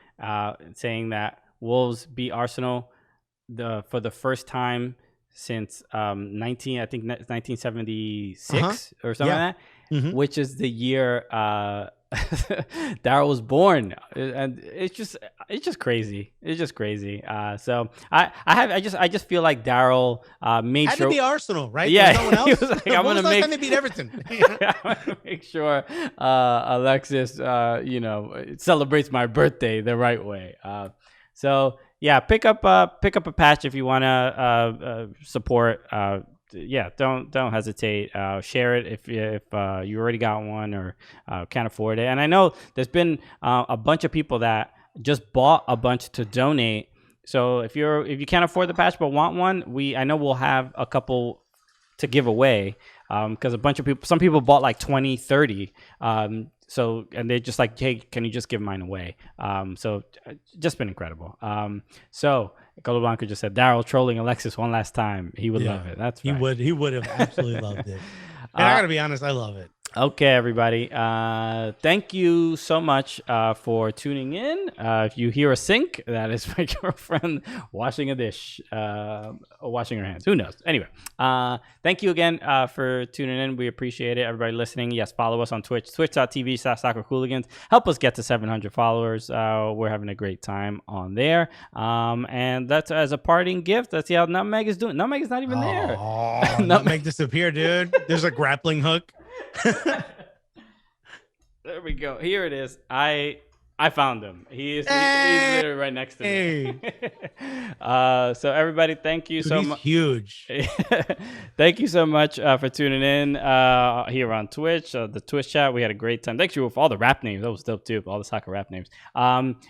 Saying that Wolves beat Arsenal for the first time since 1976 or something like that, which is the year Daryl was born, and it's just crazy. It's just crazy. So I just feel like Daryl made Had sure to be Arsenal, right? Yeah, There's no one else. he was like, I'm When was gonna the last make time they beat Everton. I'm gonna make sure Alexis celebrates my birthday the right way. So yeah, pick up a patch if you want to support. Don't hesitate. Share it if you already got one or can't afford it. And I know there's been a bunch of people that just bought a bunch to donate. So if you can't afford the patch but want one, I know we'll have a couple to give away, because some people bought like 20, 30. So, and they're just like, hey, can you just give mine away? So just been incredible. So Colo Blanco just said, Daryl trolling Alexis one last time. He would love it. That's right. He would have absolutely loved it. And I gotta be honest, I love it. Okay, everybody. Thank you so much for tuning in. If you hear a sink, that is my girlfriend washing a dish, or washing her hands. Who knows? Anyway, thank you again for tuning in. We appreciate it. Everybody listening. Yes, follow us on Twitch, twitch.tv/Soccer Cooligans. Help us get to 700 followers. We're having a great time on there. And that's as a parting gift. Let's see how Nutmeg is doing. Nutmeg is not even there. Oh, Nutmeg disappear, dude. There's a grappling hook. There we go. Here it is. I found him. He's literally right next to me. So everybody, thank you so much. Huge. Thank you so much for tuning in here on Twitch, the Twitch chat. We had a great time. Thanks you for all the rap names. That was dope too. All the soccer rap names.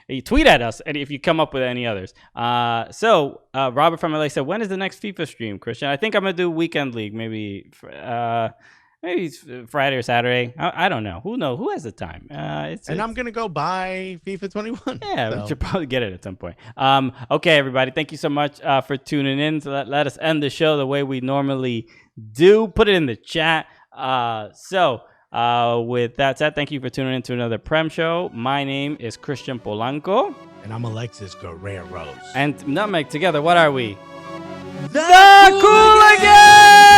You tweet at us, and if you come up with any others. So Robert from LA said, when is the next FIFA stream, Christian? I think I'm gonna do Weekend League, maybe it's Friday or Saturday. I don't know. Who knows? Who has the time? I'm going to go buy FIFA 21. Yeah, so. We should probably get it at some point. Okay, everybody. Thank you so much for tuning in. So let us end the show the way we normally do. Put it in the chat. With that said, thank you for tuning in to another Prem show. My name is Christian Polanco. And I'm Alexis Guerreros. And Nutmeg, together, what are we? The Cooligans!